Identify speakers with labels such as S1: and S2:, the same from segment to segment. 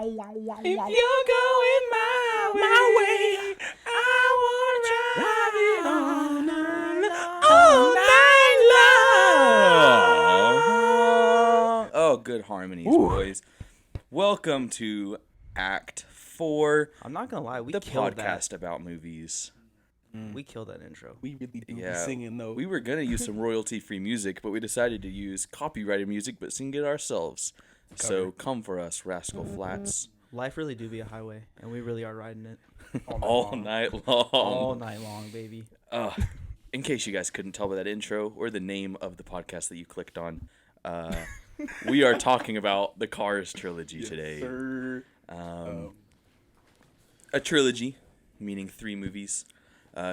S1: you're going my way, I wanna drive it all night long. Oh, good harmonies, boys. Welcome to Act 4.
S2: I'm not gonna lie, we
S1: the
S2: killed
S1: podcast
S2: that.
S1: about movies.
S2: We killed that intro.
S3: We really do be singing though.
S1: We were gonna use some royalty-free music, but we decided to use copyrighted music, but sing it ourselves. So come for us, Rascal Flats.
S2: Life really do be a highway, and we really are riding it
S1: All night long.
S2: all night long, baby.
S1: In case you guys couldn't tell by that intro or the name of the podcast that you clicked on, we are talking about the Cars trilogy today.
S3: Sir.
S1: A trilogy, meaning 3 movies.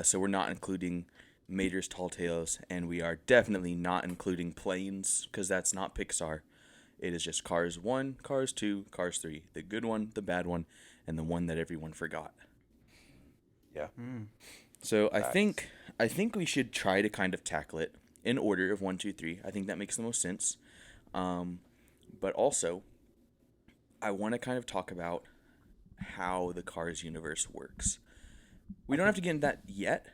S1: So we're not including Mater's Tall Tales, and we are definitely not including Planes, because that's not Pixar. It is just Cars 1, Cars 2, Cars 3. The good one, the bad one, and the one that everyone forgot.
S3: Yeah.
S1: So I think we should try to kind of tackle it in order of 1, 2, 3. I think that makes the most sense. But also, I want to kind of talk about how the Cars universe works. We don't have to get into that yet,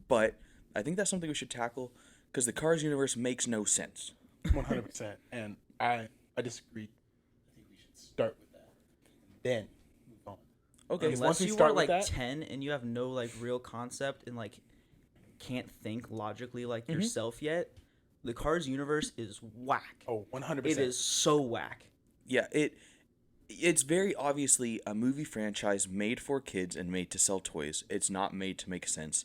S1: but I think that's something we should tackle because the Cars universe makes no sense.
S3: 100%. And I disagree. I think we should start with that. Then move on.
S1: Okay.
S3: Unless
S2: Unless
S3: we
S2: you
S3: start
S2: are
S3: with
S2: like
S3: that-
S2: 10 and you have no like real concept and like can't think logically like yourself yet, the Cars universe is whack.
S3: Oh, 100%.
S2: It is so whack.
S1: Yeah, it's very obviously a movie franchise made for kids and made to sell toys. It's not made to make sense,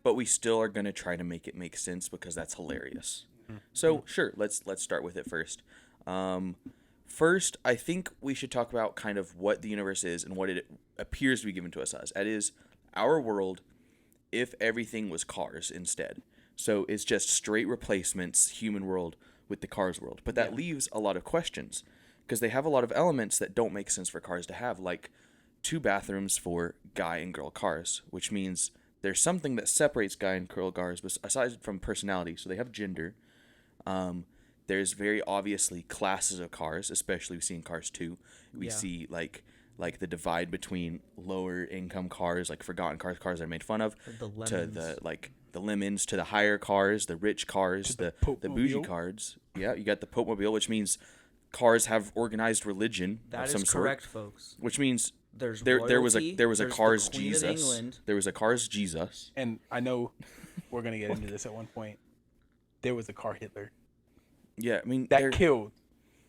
S1: but we still are going to try to make it make sense because that's hilarious. So, sure, let's start with it first. First, I think we should talk about kind of what the universe is and what it appears to be given to us as. That is our world if everything was Cars instead. So it's just straight replacements, human world with the Cars world. But that leaves a lot of questions because they have a lot of elements that don't make sense for Cars to have, like 2 bathrooms for guy and girl cars, which means there's something that separates guy and girl cars aside from personality. So they have gender. There's very obviously classes of cars, especially we see in Cars 2. We see like the divide between lower income cars, like forgotten cars that are made fun of, to the lemons, to the higher cars, the rich cars, the bougie cars. Yeah, you got the Pope-mobile, which means cars have organized religion
S2: That
S1: of some
S2: is correct,
S1: sort.
S2: folks.
S1: Which means
S2: There
S1: was a
S2: there's
S1: Cars
S2: the Queen of
S1: Jesus.
S2: England.
S1: There was a Cars Jesus.
S3: And I know we're going to get into this at one point. There was a car Hitler
S1: Yeah, I mean
S3: that killed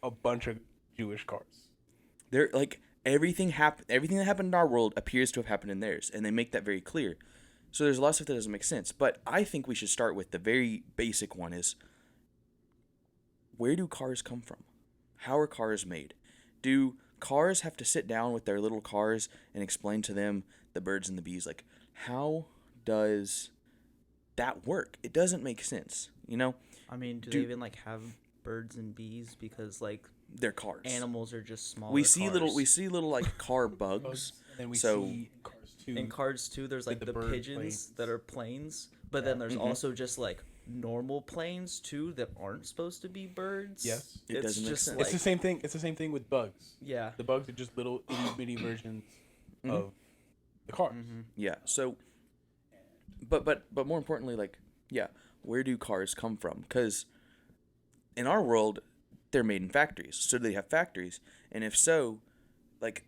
S3: a bunch of Jewish cars.
S1: They're like everything that happened in our world appears to have happened in theirs, and they make that very clear. So there's a lot of stuff that doesn't make sense. But I think we should start with the very basic one: is where do cars come from? How are cars made? Do cars have to sit down with their little cars and explain to them the birds and the bees? Like, how does that work? It doesn't make sense, you know?
S2: I mean, do they even like have birds and bees because like
S1: They're cars.
S2: animals are just smaller
S1: We see
S2: cars.
S1: little like car bugs.
S3: And we
S1: So-
S3: see Cars 2.
S2: In Cars 2, there's like
S3: the
S2: the
S3: bird
S2: pigeons
S3: planes.
S2: that are planes, but then there's also just like normal planes too that aren't supposed to be birds.
S3: Yes.
S1: It
S2: It's
S1: doesn't make
S2: just
S1: sense.
S2: like
S3: It's the same thing. It's the same thing with bugs.
S2: yeah.
S3: The bugs are just little itty bitty versions of the cars.
S1: Yeah. So, but more importantly, like, yeah, where do cars come from? Because in our world, they're made in factories. So do they have factories? And if so, like,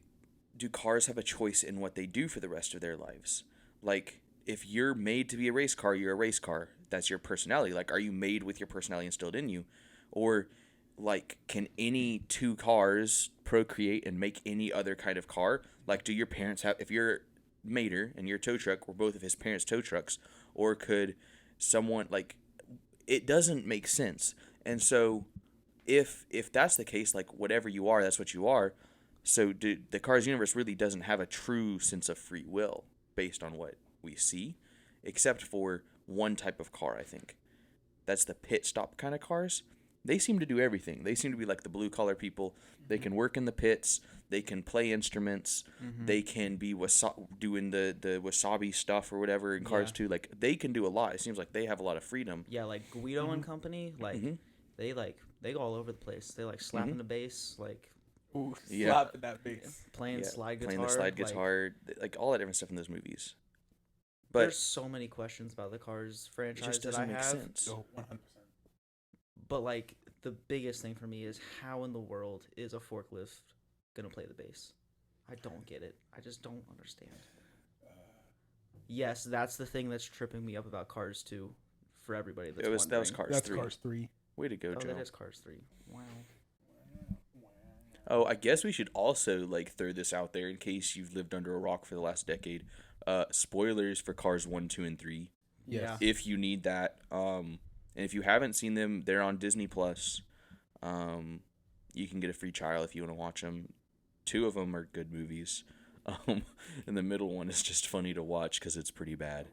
S1: do cars have a choice in what they do for the rest of their lives? Like, if you're made to be a race car, you're a race car. That's your personality. Like, are you made with your personality instilled in you? Or, like, can any 2 cars procreate and make any other kind of car? Like, do your parents have, if you're Mater and your tow truck were both of his parents' tow trucks, or could someone, like, it doesn't make sense. And so, if that's the case, like, whatever you are, that's what you are. So the Cars universe really doesn't have a true sense of free will based on what we see, except for one type of car, I think. That's the pit stop kind of cars. They seem to do everything. They seem to be like the blue collar people. They can work in the pits. They can play instruments. They can be doing the wasabi stuff or whatever in Cars 2. Like, they can do a lot. It seems like they have a lot of freedom.
S2: Yeah, like Guido and company, like they go all over the place. They like slapping the bass, like
S3: Ooh,
S1: Yeah.
S3: slapping that bass.
S2: Playing
S1: Yeah,
S2: slide guitar.
S1: playing the slide
S2: like,
S1: guitar, like all that different stuff in those movies. But
S2: there's so many questions about the Cars
S1: it
S2: franchise
S1: just
S2: that
S1: doesn't
S2: I
S1: make
S2: have.
S1: sense.
S3: Yo, 100%.
S2: But like the biggest thing for me is how in the world is a forklift gonna play the bass? I don't get it. I just don't understand. Yes, that's the thing that's tripping me up about Cars 2 for everybody that's
S1: That was
S2: wondering.
S1: Cars
S3: That's
S1: 3.
S3: Cars 3.
S1: Way to go,
S2: Oh,
S1: Joe.
S2: that is Cars 3. Wow.
S1: Oh, I guess we should also like throw this out there in case you've lived under a rock for the last decade. Spoilers for Cars 1, 2, and 3.
S2: Yeah.
S1: If you need that. And if you haven't seen them, they're on Disney Plus. You can get a free trial if you want to watch them. 2 of them are good movies. And the middle one is just funny to watch because it's pretty bad.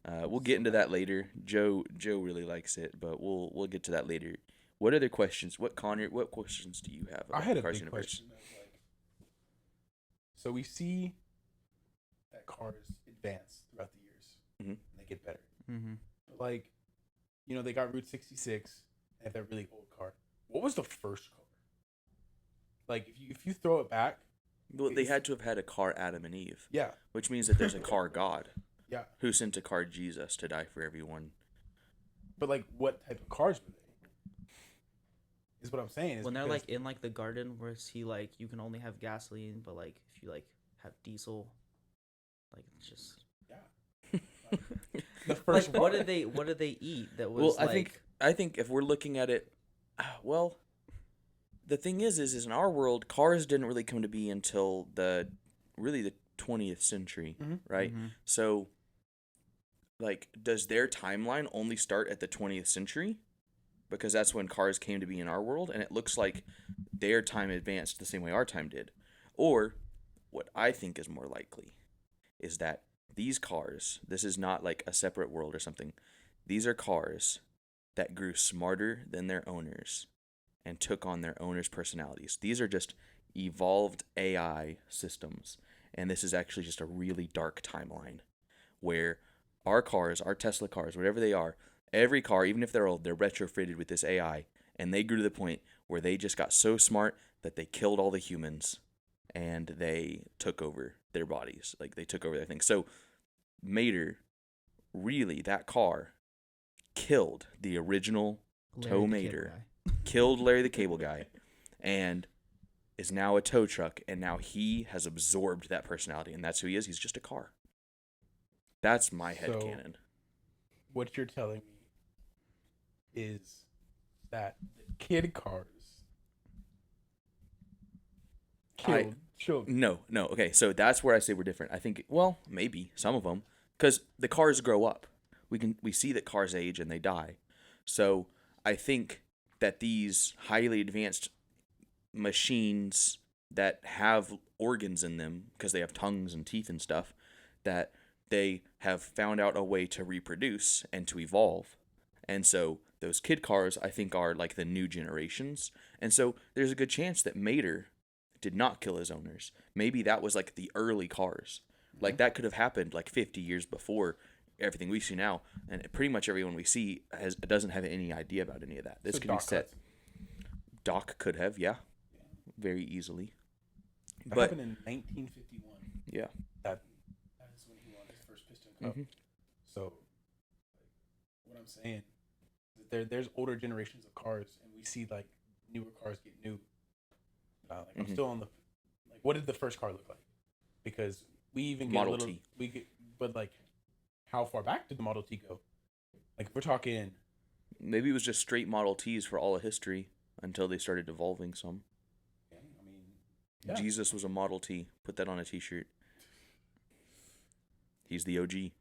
S1: We'll get into that later. Joe really likes it, but we'll get to that later. What other questions? What questions do you have about
S3: I had a
S1: Cars
S3: big
S1: universe?
S3: question. So we see that cars advance throughout the years.
S1: Mhm.
S3: And they get better.
S2: Mm-hmm.
S3: Like, they got Route 66 and that really old car. What was the first car? Like, if you throw it back,
S1: Well, they had to have had a car Adam and Eve,
S3: yeah,
S1: which means that there's a car God
S3: yeah.
S1: who sent a car Jesus to die for everyone.
S3: But like, what type of cars were they? Is what I'm saying. Is
S2: When they're
S3: because-
S2: like in like the garden where he like you can only have gasoline, but like if you like have diesel, like it's just
S3: yeah. The first
S2: like, what
S3: one.
S2: did they eat that was
S1: Well,
S2: like
S1: I think if we're looking at it, well, the thing is in our world, cars didn't really come to be until the 20th century,
S3: Mhm.
S1: right?
S2: Mhm.
S1: So, like, does their timeline only start at the 20th century? Because that's when cars came to be in our world, and it looks like their time advanced the same way our time did. Or, what I think is more likely, is that these cars, this is not like a separate world or something, these are cars that grew smarter than their owners and took on their owners' personalities. These are just evolved AI systems, and this is actually just a really dark timeline where our cars, our Tesla cars, whatever they are, every car, even if they're old, they're retrofitted with this AI, and they grew to the point where they just got so smart that they killed all the humans and they took over their bodies. Like, they took over their thing. So, Mater, really, that car killed the original
S2: Larry
S1: tow
S2: the Cable
S1: Mater,
S2: Guy.
S1: killed Larry the Cable Guy, and is now a tow truck, and now he has absorbed that personality, and that's who he is. He's just a car. That's my headcanon.
S3: What you're telling me is that the kid cars killed children.
S1: No. Okay, so that's where I say we're different. I think, well, maybe some of them, because the cars grow up. We see that cars age and they die. So I think that these highly advanced machines that have organs in them, because they have tongues and teeth and stuff, that they have found out a way to reproduce and to evolve. And so those kid cars, I think, are like the new generations. And so there's a good chance that Mater did not kill his owners. Maybe that was like the early cars. Like, that could have happened like 50 years before everything we see now. And pretty much everyone we see doesn't have any idea about any of that. This
S3: So
S1: could be
S3: Doc
S1: set.
S3: Hudson.
S1: Doc could have, yeah. Very easily.
S3: That
S1: But
S3: happened in 1951.
S1: yeah.
S3: That is when he won his first Piston Cup.
S1: Mhm.
S3: So, what I'm saying is that there's older generations of cars, and we see like newer cars get new. I'm
S1: Mhm.
S3: still on the like. What did the first car look like? Because we even get
S1: Model
S3: a little.
S1: T.
S3: We get, but like, how far back did the Model T go? Like, if we're talking.
S1: Maybe it was just straight Model Ts for all of history until they started evolving some.
S3: I mean, yeah.
S1: Jesus was a Model T. Put that on a t-shirt. He's the OG.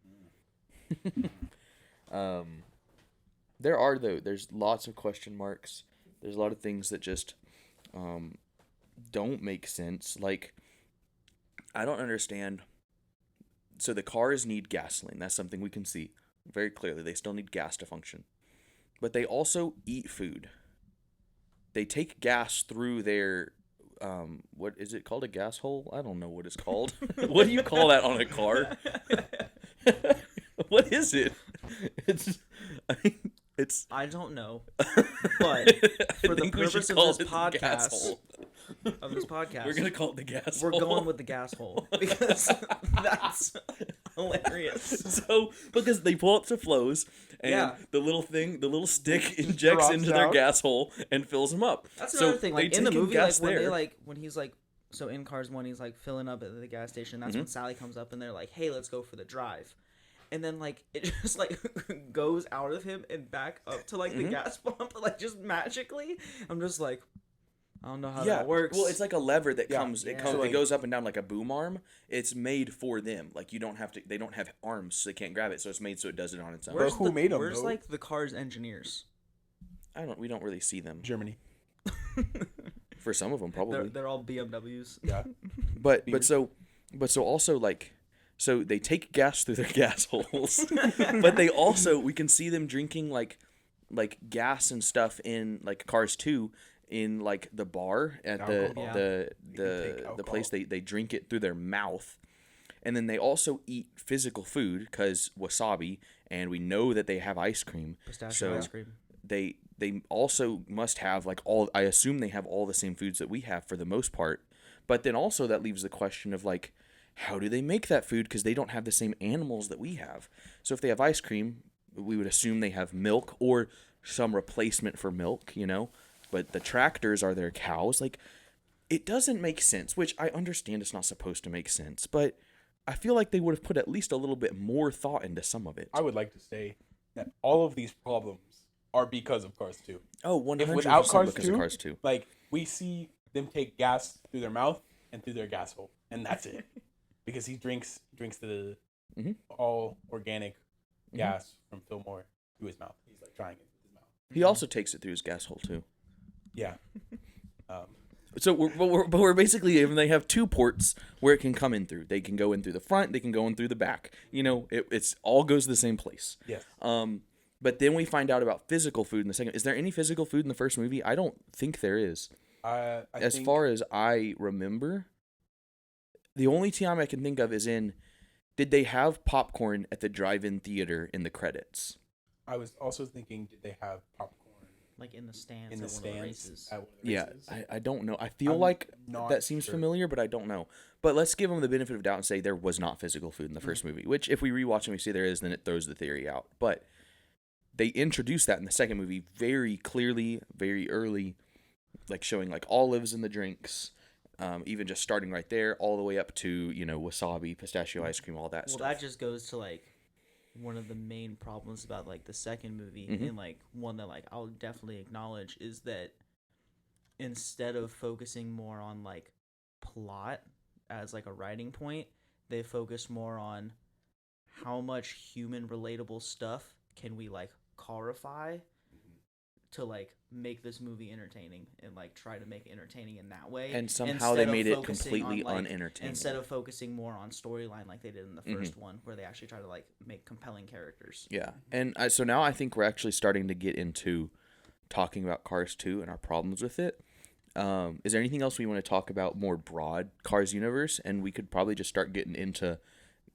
S1: There's lots of question marks. There's a lot of things that just don't make sense. Like, I don't understand. So the cars need gasoline. That's something we can see very clearly. They still need gas to function. But they also eat food. They take gas through their what is it called? A gas hole? I don't know what it's called. What do you call that on a car? What is it? It's
S2: I don't know,
S1: but
S2: for the purpose of this podcast, of this podcast.
S1: We're gonna call it the gas
S2: We're
S1: hole.
S2: going with the gas hole because that's hilarious.
S1: So because they pull up to Flo's and
S2: Yeah.
S1: the little stick injects
S3: drops
S1: into their
S3: down.
S1: gas hole and fills them up.
S2: That's
S1: So
S2: another thing. Like
S1: they
S2: in the
S1: take in
S2: movie, like
S1: gas
S2: when they
S1: there.
S2: like when he's like so in Cars 1, he's like filling up at the gas station. That's when Sally comes up and they're like, "Hey, let's go for the drive." And then like it just like goes out of him and back up to like the gas pump, like just magically. I'm just like, I don't know how that works.
S1: Well, it's like a lever that
S3: Yeah.
S1: comes. It
S2: Yeah.
S1: comes.
S3: So,
S1: It
S3: like-
S1: goes up and down like a boom arm. It's made for them. Like you don't have to. They don't have arms, so they can't grab it. So it's made so it does it on its own.
S3: Where's- who made 'em,
S2: Where's
S3: though?
S2: like the Cars engineers?
S1: We don't really see them.
S3: Germany.
S1: For some of them, probably.
S2: They're all BMWs.
S3: Yeah.
S1: But so also like. So they take gas through their gas holes, but they also we can see them drinking like gas and stuff in like Cars 2 in like the bar at
S3: Alcohol.
S1: the
S3: You can take
S1: the place
S3: alcohol.
S1: they drink it through their mouth, and then they also eat physical food because wasabi, and we know that they have ice cream.
S2: Pistachio
S1: So
S2: ice cream.
S1: they also must have like all. I assume they have all the same foods that we have for the most part, but then also that leaves the question of like, how do they make that food? Because they don't have the same animals that we have. So if they have ice cream, we would assume they have milk or some replacement for milk, you know? But the tractors are their cows. Like, it doesn't make sense, which I understand it's not supposed to make sense. But I feel like they would have put at least a little bit more thought into some of it.
S3: I would like to say that all of these problems are because of Cars 2.
S1: Oh, 100%
S3: If without Cars
S1: because
S3: 2,
S1: of Cars 2.
S3: like we see them take gas through their mouth and through their gas hole, and that's it. Because he drinks the
S1: Mhm.
S3: all organic gas from Fillmore through his mouth. He's like trying it with his mouth.
S1: He also takes it through his gas hole, too.
S3: Yeah.
S1: So we're basically, even they have two ports where it can come in through. They can go in through the front. They can go in through the back. You know, it's all goes to the same place.
S3: Yes.
S1: But then we find out about physical food in the second. Is there any physical food in the first movie? I don't think there is.
S3: I
S1: As
S3: think,
S1: far as I remember, the only time I can think of is did they have popcorn at the drive-in theater in the credits?
S3: I was also thinking, did they have popcorn
S2: Like in the stands
S3: in the
S2: at one of the
S3: stands
S2: races.
S3: at one of the
S1: Yeah,
S3: races?
S1: I don't know. I feel
S3: I'm
S1: like
S3: not
S1: that seems
S3: sure.
S1: familiar, but I don't know. But let's give them the benefit of doubt and say there was not physical food in the
S3: Mm-hmm.
S1: first movie, which if we rewatch and we see there is, then it throws the theory out. But they introduced that in the second movie very clearly, very early, like showing like olives in the drinks, even just starting right there, all the way up to, you know, wasabi, pistachio ice cream, all that
S2: Well,
S1: stuff.
S2: that just goes to like one of the main problems about like the second movie,
S1: Mhm.
S2: and like one that like I'll definitely acknowledge is that instead of focusing more on like plot as like a writing point, they focus more on how much human relatable stuff can we like carify to like make this movie entertaining and like try to make it entertaining in that way.
S1: And somehow they
S2: instead of
S1: made it
S2: focusing
S1: completely
S2: on, like,
S1: unentertaining.
S2: instead of focusing more on storyline like they did in the first one, where they actually try to like make compelling characters.
S1: Yeah, and so now I think we're actually starting to get into talking about Cars 2 and our problems with it. Is there anything else we want to talk about more broad Cars universe? And we could probably just start getting into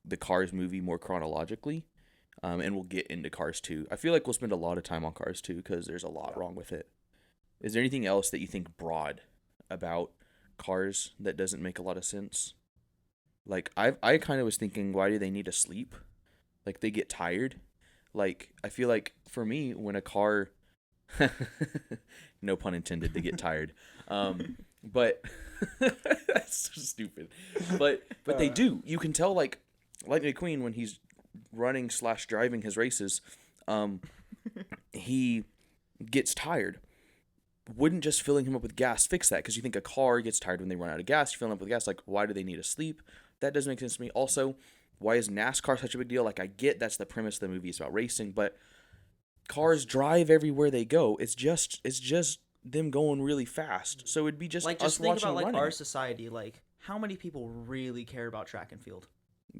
S1: the Cars movie more chronologically, and we'll get into Cars 2. I feel like we'll spend a lot of time on Cars 2 because there's a lot wrong with it. Is there anything else that you think broad about Cars that doesn't make a lot of sense? Like, I kind of was thinking, why do they need to sleep? Like, they get tired. Like, I feel like, for me, when a car... no pun intended, they get tired. But... that's so stupid. But they do. You can tell, like Lightning McQueen, when he's running/driving his races, he gets tired. Wouldn't just filling him up with gas fix that? Because you think a car gets tired when they run out of gas. You fill him up with gas. Like, why do they need to sleep? That doesn't make sense to me. Also, why is NASCAR such a big deal? Like, I get that's the premise of the movie. It's about racing, but cars drive everywhere they go. It's just them going really fast. So it'd be just
S2: Like,
S1: us
S2: just think
S1: watching
S2: about like
S1: running.
S2: our society. Like, how many people really care about track and field?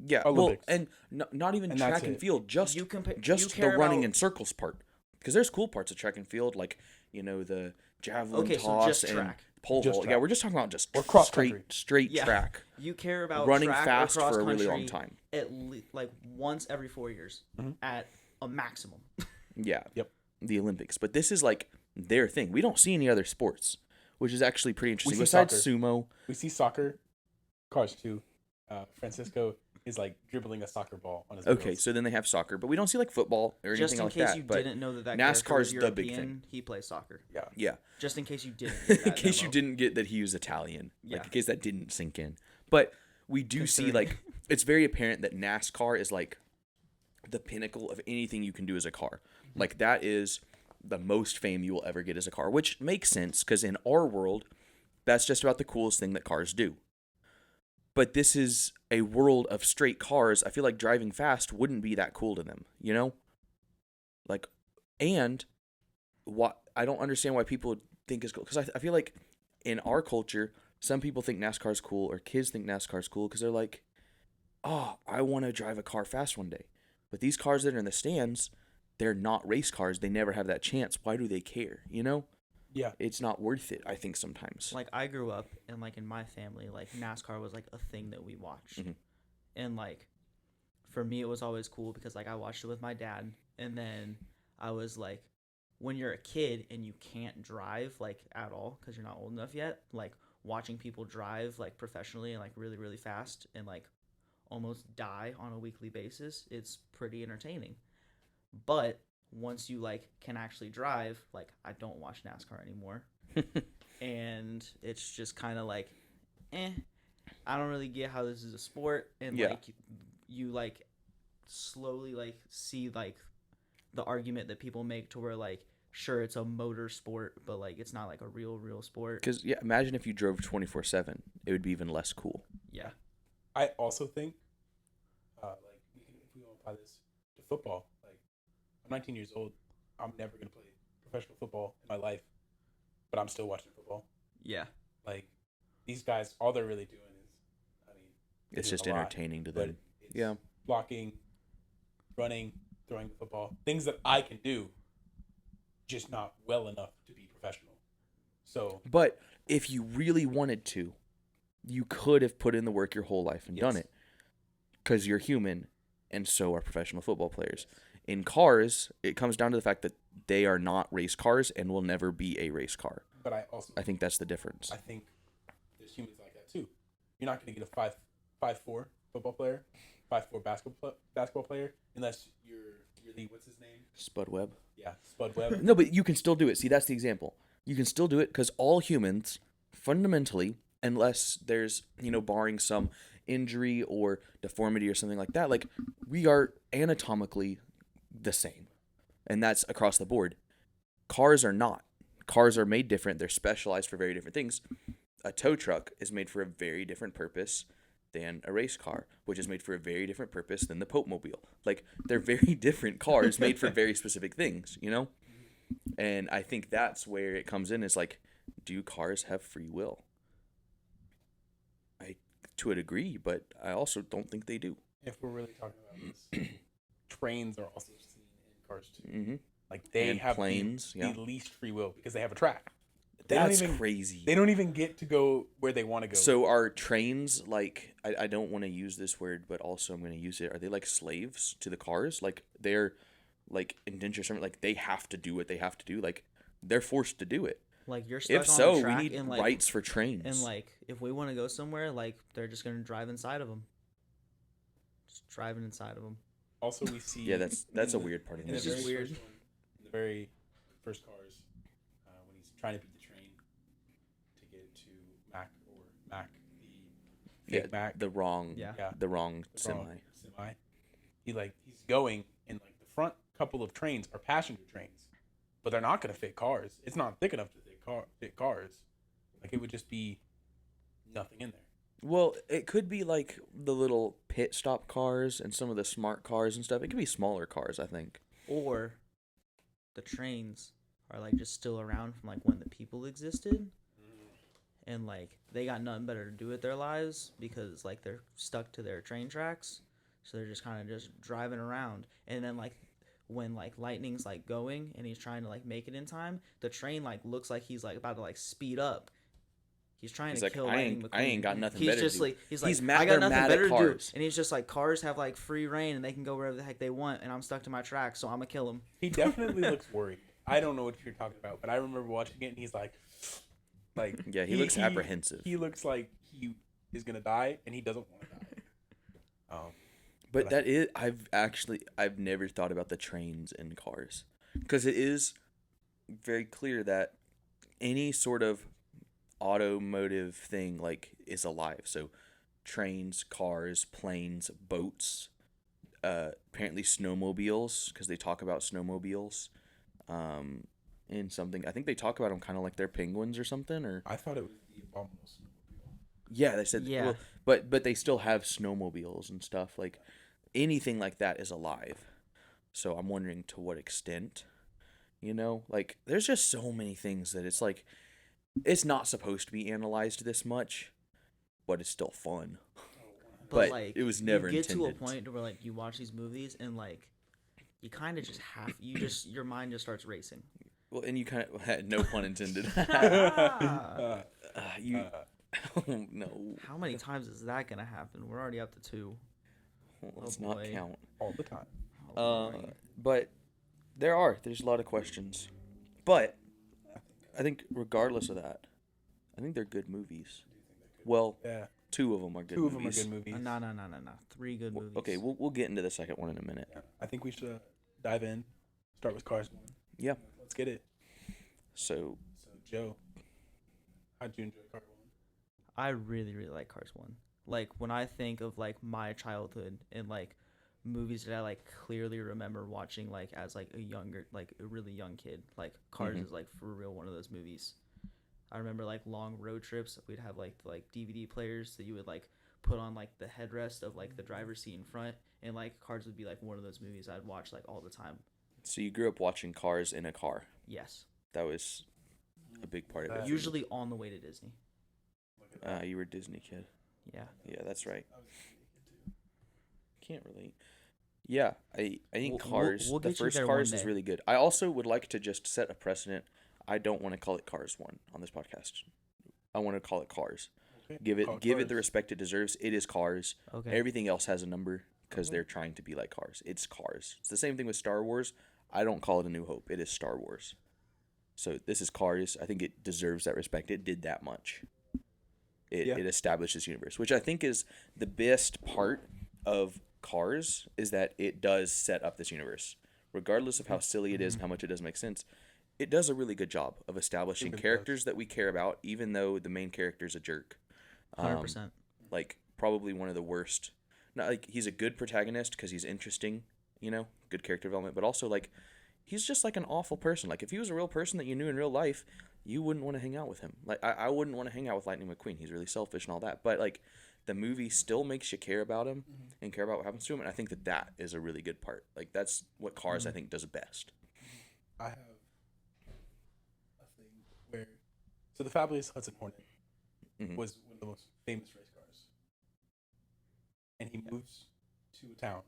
S1: Yeah, well,
S3: Olympics.
S1: and not even
S3: And
S1: track
S3: that's
S1: and
S3: it.
S1: field, just
S2: You
S1: just the
S2: care
S1: running
S2: about-
S1: in circles part. Because there's cool parts of track and field, like, you know, the javelin
S2: Okay, so
S1: toss
S2: just
S1: and
S2: track.
S1: pole
S3: Just
S1: vault.
S3: track.
S1: Yeah, we're just talking about just
S3: Or cross country.
S1: straight
S2: Yeah.
S1: track,
S2: You care about
S1: running
S2: track
S1: fast
S2: or cross
S1: for a really long
S2: country
S1: time.
S2: at like once every 4 years at a maximum.
S1: Yeah.
S3: Yep.
S1: The Olympics, but this is like their thing. We don't see any other sports. which is actually pretty interesting.
S3: see
S1: Besides
S3: soccer.
S1: sumo,
S3: We see soccer, Cars 2. Francisco is like dribbling a soccer ball on his
S1: okay,
S3: wheels.
S1: so then they have soccer, but we don't see like football or
S2: Just
S1: anything
S2: in
S1: like
S2: case
S1: that.
S2: you
S1: But
S2: didn't know that
S1: NASCAR's
S2: character was
S1: the
S2: European,
S1: big thing.
S2: he plays soccer.
S3: Yeah.
S1: yeah,
S2: Just in case you didn't get that
S1: in case you
S2: memo.
S1: didn't get that he was Italian, like
S2: Yeah.
S1: in case that didn't sink in. But we do see
S2: Considering-
S1: like it's very apparent that NASCAR is like the pinnacle of anything you can do as a car. Like that is the most fame you will ever get as a car, which makes sense because in our world, that's just about the coolest thing that cars do. But this is a world of straight cars. I feel like driving fast wouldn't be that cool to them, you know? Like, and what I don't understand why people think is cool because I feel like in our culture, some people think NASCAR is cool or kids think NASCAR is cool because they're like, oh, I want to drive a car fast one day. But these cars that are in the stands, they're not race cars. They never have that chance. Why do they care? You know?
S3: Yeah.
S1: It's not worth it, I think, sometimes.
S2: Like, I grew up, and, like, in my family, like, NASCAR was, like, a thing that we watched.
S1: Mhm.
S2: And, like, for me, it was always cool because, like, I watched it with my dad. And then I was, like, when you're a kid and you can't drive, like, at all because you're not old enough yet, like, watching people drive, like, professionally and, like, really, really fast and, like, almost die on a weekly basis, it's pretty entertaining. But once you like can actually drive, like I don't watch NASCAR anymore. And it's just kind of like I don't really get how this is a sport. And
S1: Yeah.
S2: like you like slowly like see like the argument that people make to where like sure it's a motor sport, but like it's not like a real sport.
S1: Because, yeah, imagine if you drove 24/7. It would be even less cool.
S2: Yeah.
S3: I also think, like, if we want to apply this to football, like, I'm 19 years old. I'm never going to play professional football in my life, but I'm still watching football.
S2: Yeah.
S3: Like, these guys, all they're really doing is, I mean, they
S1: It's
S3: do
S1: just
S3: a lot,
S1: entertaining to
S3: but
S1: them.
S3: it's
S1: Yeah.
S3: blocking, running, throwing the football, things that I can do, just not well enough to be professional. So,
S1: But if you really wanted to, you could have put in the work your whole life and done
S3: Yes.
S1: it. Because you're human, and so are professional football players. In cars, it comes down to the fact that they are not race cars and will never be a race car.
S3: but I also,
S1: I think that's the difference.
S3: I think there's humans like that too. You're not going to get a 5'4" football player, 5'4" basketball player, unless you're the what's his name?
S1: Spud Webb.
S3: Yeah, Spud Webb.
S1: No, but you can still do it. See, that's the example. You can still do it because all humans, fundamentally, unless there's, barring some injury or deformity or something like that, like, we are anatomically the same. And that's across the board. Cars are not. Cars are made different. They're specialized for very different things. A tow truck is made for a very different purpose than a race car, which is made for a very different purpose than the Pope Mobile. Like, they're very different cars made for very specific things, And I think that's where it comes in is like, do cars have free will? To a degree, but I also don't think they do.
S3: If we're really talking about this, trains are also seen in cars too.
S1: Mm-hmm.
S3: Like they
S1: And
S3: have
S1: planes,
S3: the
S1: yeah.
S3: least free will because they have a track. They don't
S1: That's
S3: even-
S1: crazy.
S3: They don't even get to go where they want to go.
S1: So are trains like, I don't want to use this word, but also I'm going to use it. Are they like slaves to the cars? Like they're like indentured servant, like they have to do what they have to do. Like they're forced to do it.
S2: Like you're stuck
S1: If
S2: on
S1: so,
S2: a
S1: we
S2: track
S1: need
S2: and like
S1: rights for trains.
S2: and like if we want to go somewhere, like they're just gonna drive inside of them. Just driving inside of them.
S3: also we see.
S1: Yeah, that's
S3: in
S1: a
S3: the-
S1: weird part of
S3: in the
S1: it.
S2: It's just
S3: very
S2: weird.
S3: first one, in the very first cars, when he's trying to beat the train to get to Mac, the
S1: Yeah,
S3: fake Mac,
S1: the wrong,
S2: Yeah.
S3: yeah,
S1: the wrong
S3: the
S1: semi.
S3: wrong semi. He's going, and like the front couple of trains are passenger trains, but they're not gonna fit cars. It's not thick enough to fit cars. Like it would just be nothing in there.
S1: Well, it could be like the little pit stop cars and some of the smart cars and stuff. It could be smaller cars, I think.
S2: Or the trains are like just still around from like when the people existed. And like they got nothing better to do with their lives because like they're stuck to their train tracks. So they're just kind of just driving around. And then like when like lightning's like going and he's trying to like make it in time, the train like looks like he's like about to like speed up. He's trying
S1: He's
S2: to
S1: like,
S2: kill
S1: I
S2: Lightning
S1: ain't
S2: McQueen.
S1: got nothing
S2: He's
S1: better to
S2: just
S1: do.
S2: like he's like
S1: He's mad-
S2: I got
S1: they're
S2: nothing
S1: mad at
S2: better to do.
S1: cars.
S2: And he's just like cars have like free reign and they can go wherever the heck they want and I'm stuck to my track, so I'm gonna kill him.
S3: He definitely looks worried. I don't know what you're talking about, but I remember watching it, and he's like, Like,
S1: Yeah, he looks apprehensive.
S3: He looks like he is gonna die, and he doesn't want to die.
S1: But I've never thought about the trains and cars, because it is very clear that any sort of automotive thing like is alive. So trains, cars, planes, boats, apparently snowmobiles, because they talk about snowmobiles. In something, I think they talk about them kind of like they're penguins or something, or
S3: I thought it was the abominable snowmobile.
S1: yeah, they said
S2: Yeah.
S1: well, but they still have snowmobiles and stuff. Like anything like that is alive. So I'm wondering to what extent, like there's just so many things that it's like it's not supposed to be analyzed this much, but it's still fun. But
S2: like,
S1: it was never
S2: you get
S1: intended.
S2: to a point where like you watch these movies and like you kind of just your mind just starts racing.
S1: Well, and you kind of had no pun intended.
S2: Ah.
S1: You oh, no.
S2: How many times is that gonna happen? We're already up to 2.
S1: Let's
S2: Oh,
S1: not
S2: boy.
S1: count.
S3: All the time.
S2: Oh, boy.
S1: But there's a lot of questions. But I think regardless of that, I think they're good movies. Well,
S3: Yeah.
S1: 2 of them are good
S3: Two of
S1: movies.
S3: them are good movies.
S2: No. 3 good movies.
S1: Okay, we'll get into the second one in a minute.
S3: Yeah. I think we should dive in. Start with Cars 1.
S1: Yeah.
S3: Let's get it.
S1: So,
S3: So, Joe, how'd you enjoy Cars 1?
S2: I really, really like Cars 1. Like, when I think of, like, my childhood and, like, movies that I, like, clearly remember watching, like, as, like, a really young kid, like, Cars
S1: Mhm.
S2: is, like, for real one of those movies. I remember, like, long road trips. We'd have, like, DVD players that you would, like, put on, like, the headrest of, like, the driver's seat in front. And, like, Cars would be, like, one of those movies I'd watch, like, all the time.
S1: so you grew up watching Cars in a car.
S2: Yes.
S1: That was a big part of it.
S2: Usually on the way to Disney.
S1: You were a Disney kid.
S2: Yeah.
S1: Yeah, that's right. Can't relate. Yeah, I think
S2: We'll-
S1: Cars,
S2: we'll
S1: the
S2: get you
S1: first
S2: there
S1: Cars
S2: one
S1: is
S2: day.
S1: really good. I also would like to just set a precedent. I don't want to call it Cars 1 on this podcast. I want to call it Cars.
S3: Okay.
S1: Give it
S3: Call
S1: the
S3: Cars.
S1: respect it deserves. It is Cars.
S2: Okay.
S1: Everything else has a number because
S3: Okay.
S1: they're trying to be like Cars. It's Cars. It's the same thing with Star Wars. I don't call it A New Hope. It is Star Wars. So this is Cars. I think it deserves that respect. It did that much. It established this universe, which I think is the best part of Cars, is that it does set up this universe. Regardless of how silly it is and how much it doesn't make sense, it does a really good job of establishing
S3: It really
S1: characters that we care about, even though the main character's a jerk.
S2: 100%.
S1: Like, probably one of the worst. Not like he's a good protagonist because he's interesting, good character development, but also, like, he's just like an awful person. Like, if he was a real person that you knew in real life, you wouldn't want to hang out with him. Like, I wouldn't want to hang out with Lightning McQueen. He's really selfish and all that. But, like, the movie still makes you care about him and care about what happens to him. And I think that is a really good part. Like, that's what Cars, I think, does best.
S3: I have a thing where, so the Fabulous Hudson Hornet
S1: Mhm.
S3: was one of the most famous race cars, and he moves to a town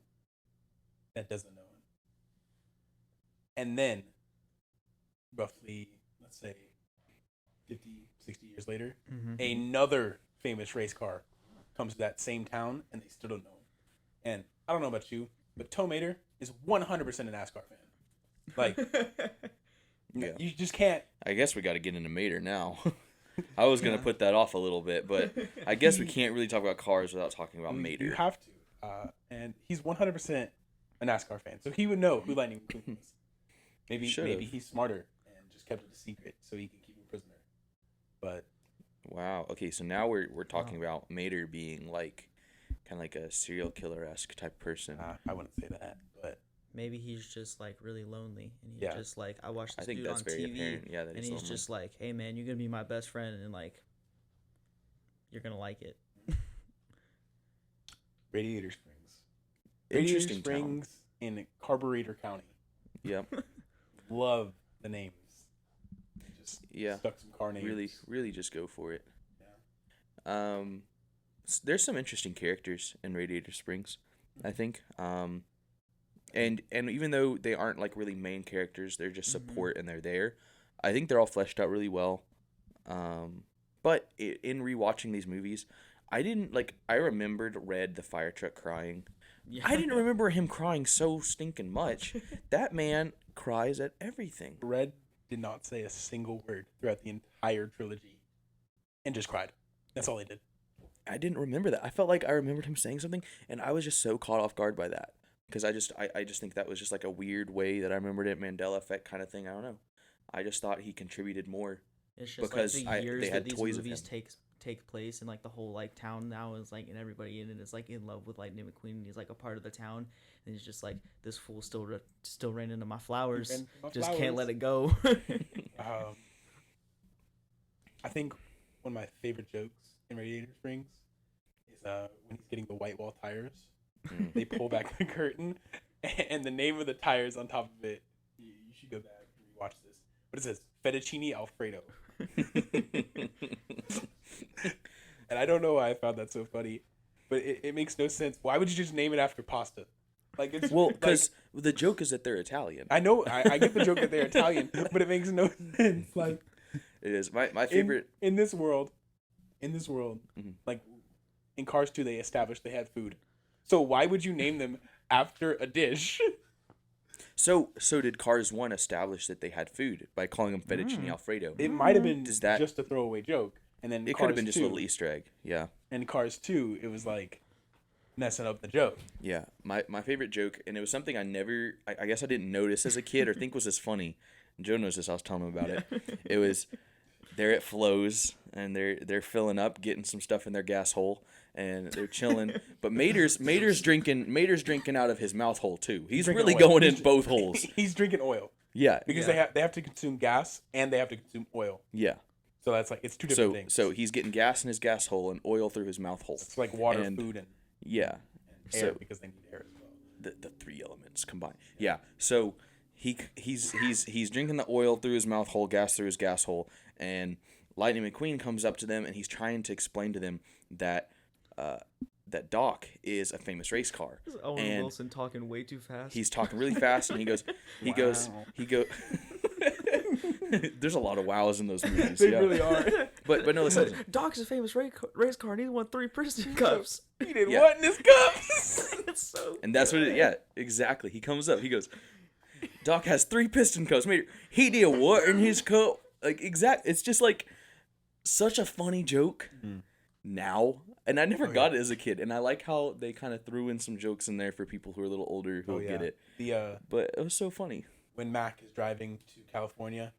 S3: that doesn't know him, and then roughly, let's say 50, 60 years later,
S2: Mm-hmm.
S3: another famous race car comes to that same town, and they still don't know him. And I don't know about you, but Tow Mater is 100% a NASCAR fan. Like,
S1: Yeah.
S3: you just can't.
S1: I guess we got to get into Mater now. I was going to put that off a little bit, but I guess we can't really talk about Cars without talking about Mater.
S3: You have to. And he's 100% a NASCAR fan, so he would know who Lightning McQueen was. Maybe
S1: Should've.
S3: he's smarter and just kept it a secret so he can keep him a prisoner. But
S1: Wow. Okay, so now we're talking about Mater being like kind of like a serial killer-esque type person.
S3: I wouldn't say that. But
S2: Maybe he's just like really lonely, and he's
S3: Yeah.
S2: just like, I watched
S1: I
S2: this
S1: think
S2: dude
S1: that's
S2: on
S1: very
S2: TV,
S1: apparent. Yeah, that
S2: and
S1: is
S2: he's
S1: lonely.
S2: just like, hey man, you're gonna be my best friend, and like, you're gonna like it.
S3: Radiator Springs.
S1: Interesting
S3: Radiator Springs in Carburetor County.
S1: Yep.
S3: Love the names. Just
S1: Yeah.
S3: stuck some car names.
S1: Really just go for it. There's some interesting characters in Radiator Springs, I think. And even though they aren't like really main characters, they're just support and they're there. I think they're all fleshed out really well. But in rewatching these movies, I remembered Red the fire truck crying.
S2: Yeah.
S1: I didn't remember him crying so stinking much. That man cries at everything.
S3: Red did not say a single word throughout the entire trilogy. and just cried. That's all he did.
S1: I didn't remember that. I felt like I remembered him saying something, and I was just so caught off guard by that. Because I just think that was just like a weird way that I remembered it, Mandela effect kind of thing. I don't know. I just thought he contributed more.
S2: It's just
S1: Because
S2: like the years
S1: they
S2: that
S1: had
S2: these
S1: toys of
S2: movies
S1: him.
S2: take place, and like the whole like town now is like, and everybody in it is like in love with Lightning McQueen, and he's like a part of the town, and he's just like, this fool still ran into my flowers,
S3: Ran into my
S2: just
S3: flowers.
S2: can't let it go.
S3: I think one of my favorite jokes in Radiator Springs is when he's getting the white wall tires. They pull back the curtain, and the name of the tires on top of it. You should go back and rewatch this. But it says Fettuccine Alfredo. And I don't know why I found that so funny, but it makes no sense. Why would you just name it after pasta? Like it's
S1: Well, because the joke is that they're Italian.
S3: I know I get the joke that they're Italian, but it makes no sense. Like
S1: It is my favorite.
S3: in this world, like in Cars 2, they established they had food. So why would you name them after a dish?
S1: So did Cars 1 establish that they had food by calling them fettuccine alfredo?
S3: It might have been
S1: Does that-
S3: just a throwaway joke, and then
S1: It
S3: Cars
S1: could have been just
S3: 2,
S1: a little Easter egg. Yeah.
S3: And Cars 2, it was like messing up the joke.
S1: Yeah. My favorite joke, and it was something I guess I didn't notice as a kid or think was as funny. Joe knows this. I was telling him about it. It was they're at Flo's and they're filling up, getting some stuff in their gas hole, and they're chilling. But Mater's drinking out of his mouth hole too. He's
S3: Drinking
S1: really
S3: oil.
S1: going in both holes.
S3: He's drinking oil
S1: Yeah.
S3: because
S2: Yeah.
S3: they have to consume gas and they have to consume oil.
S1: Yeah.
S3: So that's like it's two different
S1: So
S3: things.
S1: so he's getting gas in his gas hole and oil through his mouth hole.
S3: It's like water,
S1: and-
S3: food, and
S1: Yeah.
S3: air
S1: So
S3: because they need air as well.
S1: the three elements combined. Yeah. So he's drinking the oil through his mouth hole, gas through his gas hole, and Lightning McQueen comes up to them and he's trying to explain to them that that Doc is a famous race car.
S2: This is Owen
S1: And
S2: Wilson talking way too fast.
S1: he's talking really fast and he goes There's a lot of wows in those movies.
S3: They
S1: yeah.
S3: really are.
S1: But no, listen.
S2: Doc's a famous race car, and he won 3 Princeton Cups.
S3: He did
S1: Yeah.
S3: what in his cups?
S2: It's so.
S1: And that's what it, yeah, exactly. He comes up, he goes, Doc has 3 piston cups. He did what in his cup? Like, it's just like such a funny joke now. And I never got it as a kid. And I like how they kind of threw in some jokes in there for people who are a little older who'll get it. But it was so funny.
S3: When Mac is driving to California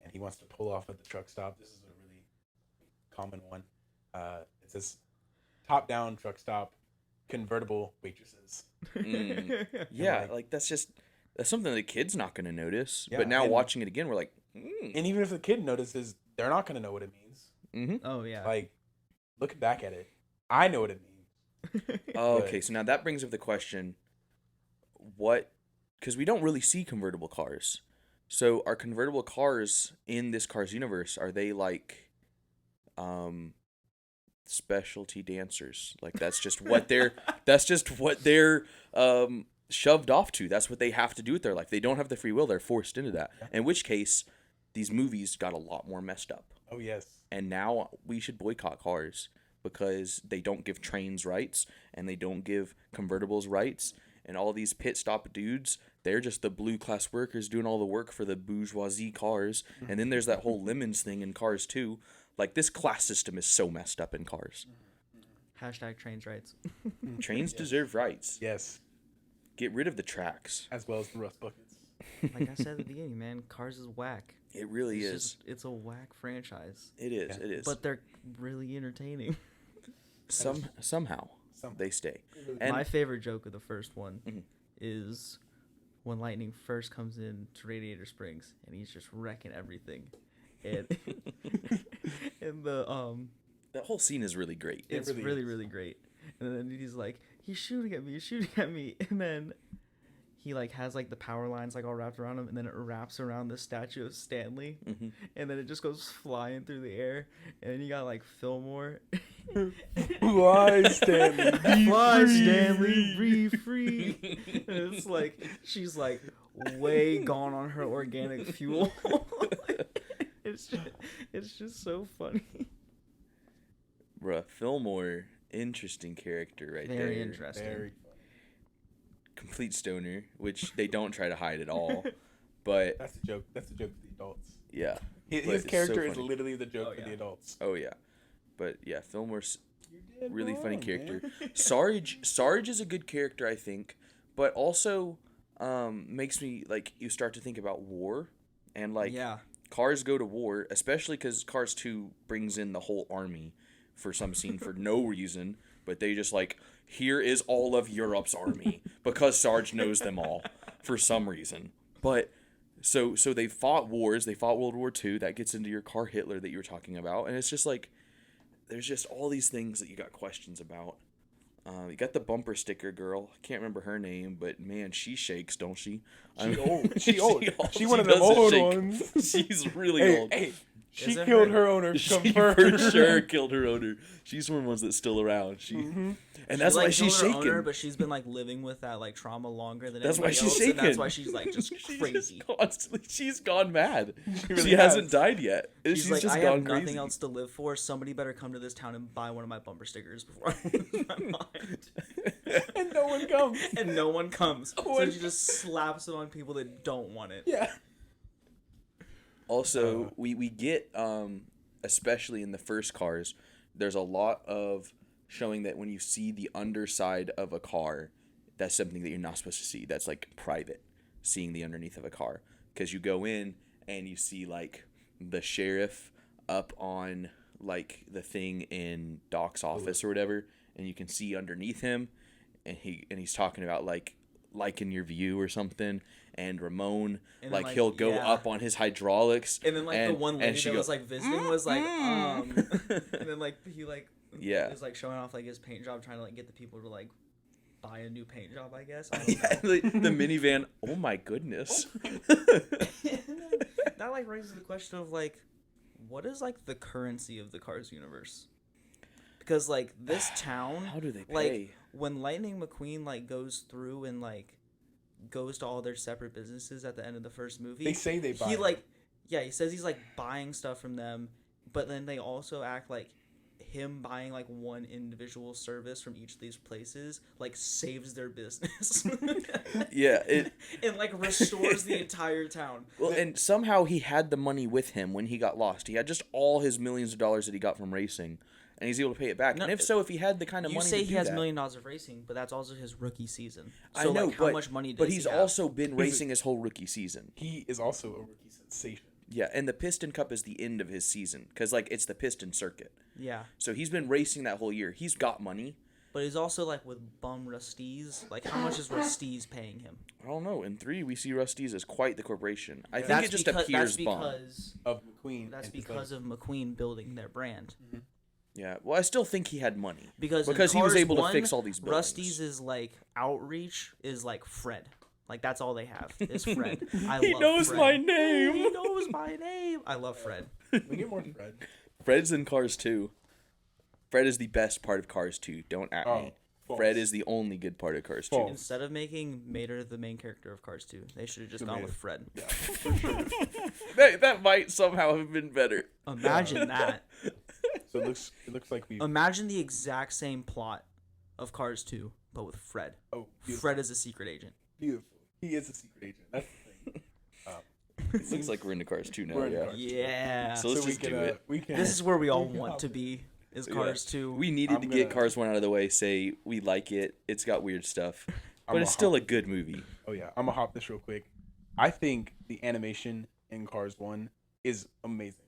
S3: and he wants to pull off at the truck stop, this is a really common one. It says top-down truck stop, convertible waitresses.
S1: Yeah,
S3: like-
S1: like that's something the kid's not going to notice.
S3: Yeah,
S1: But now
S3: and-
S1: watching it again, we're like,
S3: And even if the kid notices, they're not going to know what it means.
S2: Oh yeah.
S3: Like, looking back at it, I know what it means.
S1: Oh, okay, so now that brings up the question, because we don't really see convertible cars. So are convertible cars in this Cars universe, are they like specialty dancers? Like that's just what they're shoved off to. That's what they have to do with their life. They don't have the free will, they're forced into that. In which case, these movies got a lot more messed up.
S3: Oh, yes.
S1: And now we should boycott cars because they don't give trains rights and they don't give convertibles rights. And all these pit stop dudes, they're just the blue class workers doing all the work for the bourgeoisie cars. And then there's that whole lemons thing in Cars too. Like this class system is so messed up in Cars.
S2: Hashtag trains rights.
S1: Trains deserve rights.
S3: Yes.
S1: Get rid of the tracks.
S3: As well as the rust buckets.
S2: Like I said at the beginning, man, Cars is whack.
S1: It really
S2: It's
S1: is.
S2: it's a whack franchise.
S1: It is.
S3: Yeah.
S1: It is.
S2: But they're really entertaining.
S1: Somehow they stay. And
S2: My favorite joke of the first one
S1: Mhm.
S2: is when Lightning first comes in to Radiator Springs and he's just wrecking everything. And and
S1: that whole scene is really great.
S2: it's
S3: really
S2: really,
S3: is.
S2: really great. And then he's like, he's shooting at me, and then he like has like the power lines like all wrapped around him, and then it wraps around the statue of Stanley, and then it just goes flying through the air, and then you got like Fillmore.
S3: Fly, Stanley. Be
S2: Fly,
S3: free.
S2: Stanley, be free. And it's like she's like way gone on her organic fuel. It's just so funny.
S1: Bruh, Fillmore, interesting character right there.
S2: Very interesting.
S3: Very
S1: Complete stoner, which they don't try to hide at all. But
S3: That's the joke. That's the joke for the adults.
S1: yeah.
S3: His
S1: But it's so
S3: character is
S1: funny.
S3: literally the joke
S2: Oh,
S3: for the
S2: yeah.
S3: adults.
S1: Oh yeah. But yeah, Fillmore's
S3: You're dead
S1: really funny
S3: wrong,
S1: character.
S3: man.
S1: Sarge is a good character, I think, but also makes me like you start to think about war and like
S2: Yeah.
S1: Cars go to war, especially because Cars 2 brings in the whole army for some scene for no reason, but they just like, here is all of Europe's army because Sarge knows them all for some reason. But so they fought wars, they fought World War II, that gets into your car Hitler that you were talking about, and it's just like, there's just all these things that you got questions about. You got the bumper sticker girl. I can't remember her name, but man, she shakes, don't she?
S3: She old. She old. She
S1: She
S3: one of them
S1: doesn't
S3: old
S1: shake.
S3: ones.
S1: She's really
S3: Hey,
S1: old.
S3: hey, she
S2: Is it
S3: killed
S2: her?
S3: her owner.
S1: She
S3: Confirmed.
S1: for sure killed her owner. She's one of the ones that's still around. And that's why she's
S2: killed her
S1: shaking.
S2: owner, but she's been like living with that like trauma longer than
S1: That's why
S2: anybody
S1: she's
S2: else, and that's
S1: shaking.
S2: why she's like just
S1: She's
S2: crazy.
S1: just constantly, she's gone mad.
S3: really
S1: She
S3: has.
S1: hasn't died yet.
S2: She's like,
S1: just
S2: I
S1: gone
S2: have nothing
S1: crazy.
S2: else to live for. Somebody better come to this town and buy one of my bumper stickers before I lose my mind.
S3: And no one comes.
S2: And no one comes.
S3: No
S2: So
S3: one
S2: she just slaps it on people that don't want it.
S3: Yeah.
S1: Also, we get, especially in the first Cars, there's a lot of showing that when you see the underside of a car, that's something that you're not supposed to see. That's like private, seeing the underneath of a car. Because you go in and you see like the sheriff up on like the thing in Doc's office or whatever, and you can see underneath him, and he's talking about like in your view or something. And Ramon,
S2: And then,
S1: like
S2: like,
S1: he'll go
S2: yeah.
S1: up on his hydraulics,
S2: And then like the one lady
S1: she
S2: that was
S1: go,
S2: like visiting was like, and then like he like
S1: Yeah.
S2: is like showing off like his paint job, trying to like get the people to like buy a new paint job, I guess. I don't know.
S1: the minivan. Oh my goodness.
S2: That like raises the question of like, what is like the currency of the Cars universe? Because like this town,
S1: How do they pay?
S2: like when Lightning McQueen like goes through and like goes to all their separate businesses at the end of the first movie,
S3: They say they buy
S2: he
S3: them.
S2: like, yeah, he says he's like buying stuff from them, but then they also act like him buying like one individual service from each of these places like saves their business.
S1: Yeah, it
S2: and like restores the entire town.
S1: well, and somehow he had the money with him when he got lost. He had just all his millions of dollars that he got from racing, and he's able to pay it back.
S2: No,
S1: and if so, if he had the kind of
S2: You
S1: money
S2: say
S1: to
S2: he
S1: do
S2: has
S1: that,
S2: $1 million of racing, but that's also his rookie season.
S1: I
S2: So
S1: know,
S2: like, how
S1: but,
S2: much money does
S1: but
S2: he
S1: he's
S2: have?
S1: also been racing his whole rookie season.
S3: He is also a rookie sensation.
S1: Yeah, and the Piston Cup is the end of his season because like it's the Piston Circuit.
S2: Yeah,
S1: So he's been racing that whole year. He's got money.
S2: but he's also like with bum Rusty's. Like, how much is Rusty's paying him?
S1: I don't know. In 3, we see Rusty's as quite the corporation. I think
S2: That's
S1: it just
S2: because,
S1: appears
S2: that's
S1: bum.
S2: because
S3: Of McQueen.
S2: that's
S3: and his
S2: because of McQueen building their brand.
S1: Yeah. Well, I still think he had money
S2: Because in
S1: he was
S2: Cars
S1: able
S2: 1,
S1: to fix all these buildings.
S2: Rusty's is like outreach is like Fred. Like that's all they have is Fred.
S1: He
S2: love
S1: knows
S2: Fred.
S1: my name.
S2: He knows my name. I love Fred.
S3: We get more Fred.
S1: Fred's in Cars 2. Fred is the best part of Cars 2. Don't at me.
S3: false.
S1: Fred is the only good part of Cars 2.
S3: False.
S2: Instead of making Mater the main character of Cars 2, they should have just gone
S3: Mater.
S2: with Fred.
S3: Yeah, for sure.
S1: That might somehow have been better.
S2: Imagine that.
S3: So it looks like we.
S2: Imagine the exact same plot of Cars 2, but with Fred.
S3: Oh, beautiful.
S2: Fred is a secret agent.
S3: Beautiful. He is a secret agent. That's the thing.
S1: It looks like we're into Cars 2 now,
S3: We're into
S1: yeah.
S3: Cars 2.
S2: Yeah.
S1: So let's
S3: we
S1: just
S3: can,
S1: do it.
S3: We can.
S2: This is where we all
S3: we can
S2: want
S3: hop
S2: to
S3: in.
S2: be, is
S1: Yeah.
S2: Cars 2.
S1: We needed
S3: I'm
S1: to get
S3: gonna-
S1: Cars 1 out of the way, say we like it. It's got weird stuff. But
S3: I'm
S1: it's
S3: a
S1: still
S3: hop-
S1: a good movie.
S3: Oh yeah, I'm gonna hop this real quick. I think the animation in Cars 1 is amazing.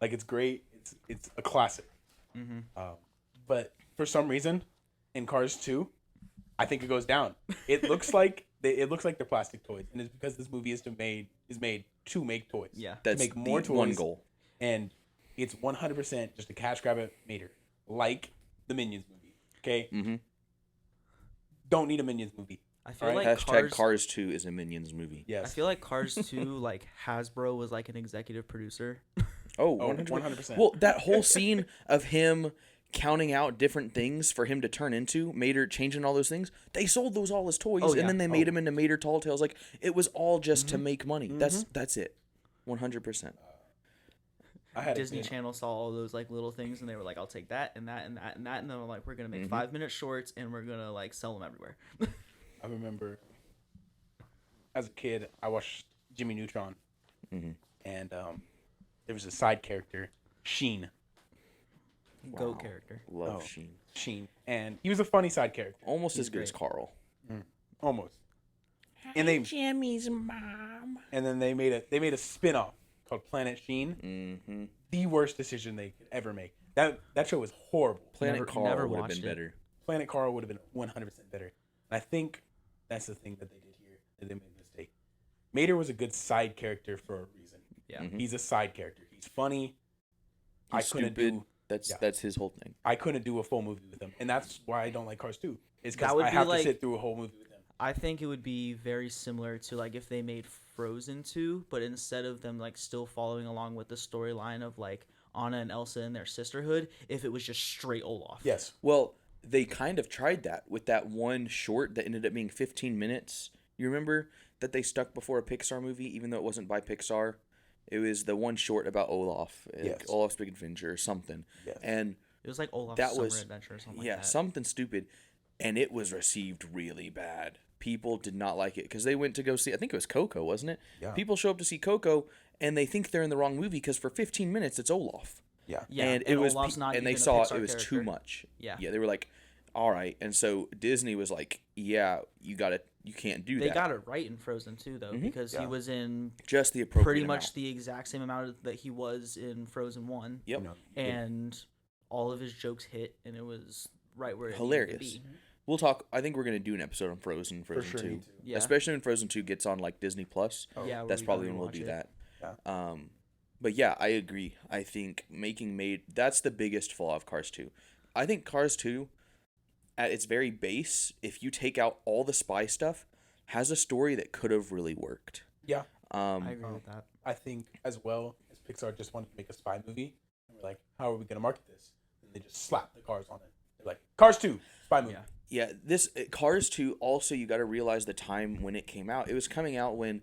S3: Like it's great. It's a classic.
S2: Mhm.
S3: But for some reason, in Cars 2, I think it goes down. It looks like they're plastic toys, and it's because this movie is made to make toys.
S2: Yeah.
S1: That's
S3: make more
S1: the one
S3: toys.
S1: goal.
S3: And it's 100% just a cash grab at Mater, like the Minions movie. Okay.
S1: Mhm.
S3: Don't need a Minions movie.
S2: I feel
S3: Alright.
S2: like
S1: Hashtag
S2: Cars...
S1: Cars 2 is a Minions movie.
S3: Yes.
S2: I feel like Cars 2, like, Hasbro was like an executive producer.
S1: Oh,
S3: Oh,
S1: 100%.
S3: 100%.
S1: Well, that whole scene of him counting out different things for him to turn into, Mater changing all those things, they sold those all as toys,
S2: Oh, yeah.
S1: and then they made him into Mater Tall Tales. Like, it was all just to make money. That's it. 100%.
S3: I had
S2: Disney
S3: a
S2: Channel saw all those like little things and they were like, I'll take that and that and that and that, and then we're like, we're gonna make 5-minute shorts and we're gonna like sell them everywhere.
S3: I remember as a kid, I watched Jimmy Neutron, and there was a side character, Sheen.
S2: Goat character.
S1: Love
S3: Oh.
S1: Sheen.
S3: Sheen, and he was a funny side character,
S1: Almost
S2: He's
S1: as good as
S2: great.
S1: Carl.
S3: almost. And they
S1: Jimmy's mom.
S3: and then they made a spin-off called Planet Sheen.
S1: Mm-hmm.
S3: The worst decision they could ever make. That show was horrible.
S1: Planet
S2: Never
S1: Carl would have
S2: watched
S1: been
S2: it.
S1: better.
S3: Planet Carl would have been 100% better. And I think that's the thing that they did here. That they made a mistake. Mater was a good side character for a reason.
S2: Yeah.
S1: Mhm.
S3: He's a side character. He's funny.
S1: He's stupid. That's his whole thing.
S3: I couldn't do a full movie with him, and that's why I don't like Cars 2. Is
S2: That
S3: because
S2: would
S3: I
S2: be
S3: have
S2: like-
S3: to sit through a whole movie with him.
S2: I think it would be very similar to like if they made Frozen 2, but instead of them like still following along with the storyline of like Anna and Elsa and their sisterhood, if it was just straight Olaf.
S3: Yes.
S1: Well, they kind of tried that with that one short that ended up being 15 minutes. You remember that they stuck before a Pixar movie, even though it wasn't by Pixar? It was the one short about Olaf, like
S3: Yes.
S1: Olaf's Big Adventure or something.
S3: Yes.
S1: And
S2: It was like Olaf's
S1: That
S2: Summer
S1: was-
S2: Adventure or something
S1: yeah,
S2: like that.
S1: something stupid. And it was received really bad. People did not like it because they went to go see, I think it was Coco, wasn't it?
S3: Yeah.
S1: People show up to see Coco and they think they're in the wrong movie because for 15 minutes it's Olaf.
S3: Yeah.
S2: Yeah,
S1: and it was
S2: Olaf's not
S1: and they
S2: even a
S1: saw
S2: Pixar
S1: it was too
S2: character.
S1: much.
S2: Yeah.
S1: They were like, all right. And so Disney was like, yeah, you can't do
S2: They
S1: that.
S2: got it right in Frozen 2 though, because he
S3: Yeah.
S2: was in
S1: Just the appropriate
S2: pretty much
S1: amount.
S2: the exact same amount that he was in Frozen 1.
S1: Yep.
S3: No.
S2: And all of his jokes hit, and it was right where it
S1: Hilarious.
S2: needed to be.
S1: We'll talk. I think we're gonna do an episode on Frozen
S3: sure
S1: 2,
S3: need to.
S2: Yeah.
S1: especially when Frozen 2 gets on like Disney Plus.
S2: Yeah, where
S1: That's
S2: we
S1: probably
S2: gotta
S1: when we'll
S2: watch
S1: do
S2: it.
S1: that.
S3: Yeah.
S1: But yeah, I agree. I think that's the biggest flaw of Cars 2. I think Cars 2, at its very base, if you take out all the spy stuff, has a story that could have really worked.
S3: Yeah.
S2: I agree with that.
S3: I think as well as Pixar just wanted to make a spy movie, and we're like, how are we gonna market this? And they just slap the cars on it. They're like, Cars 2, spy movie.
S2: Yeah.
S1: Yeah, this Cars 2 also, you got to realize the time when it came out. It was coming out when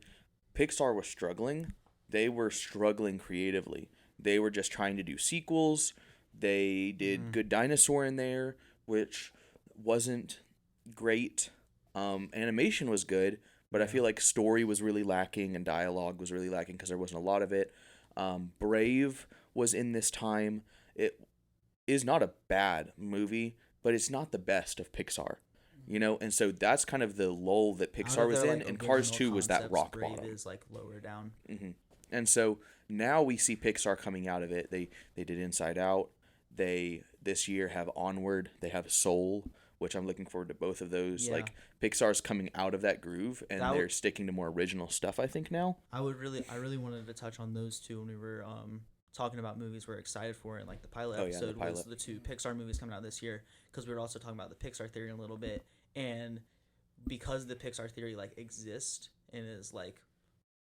S1: Pixar was struggling. They were struggling creatively. They were just trying to do sequels. They did Good Dinosaur in there, which wasn't great. Animation was good, but I feel like story was really lacking and dialogue was really lacking because there wasn't a lot of it. Brave was in this time. It is not a bad movie, but it's not the best of Pixar, and so that's kind of the lull that
S2: Out of
S1: Pixar was
S2: their,
S1: in,
S2: like,
S1: and Cars
S2: original
S1: 2 was that
S2: concepts,
S1: rock
S2: Brave
S1: bottom.
S2: is like lower down.
S1: And so now we see Pixar coming out of it. They did Inside Out. They this year have Onward. They have Soul, which I'm looking forward to both of those.
S2: Yeah.
S1: Like Pixar's coming out of that groove, and
S2: That
S1: they're
S2: would-
S1: sticking to more original stuff. I think now.
S2: I really wanted to touch on those two when we were talking about movies we're excited for, and like the pilot
S1: Oh, yeah, the
S2: episode was
S1: pilot.
S2: the two Pixar movies coming out this year, because we were also talking about the Pixar theory in a little bit, and because the Pixar theory like exists and is like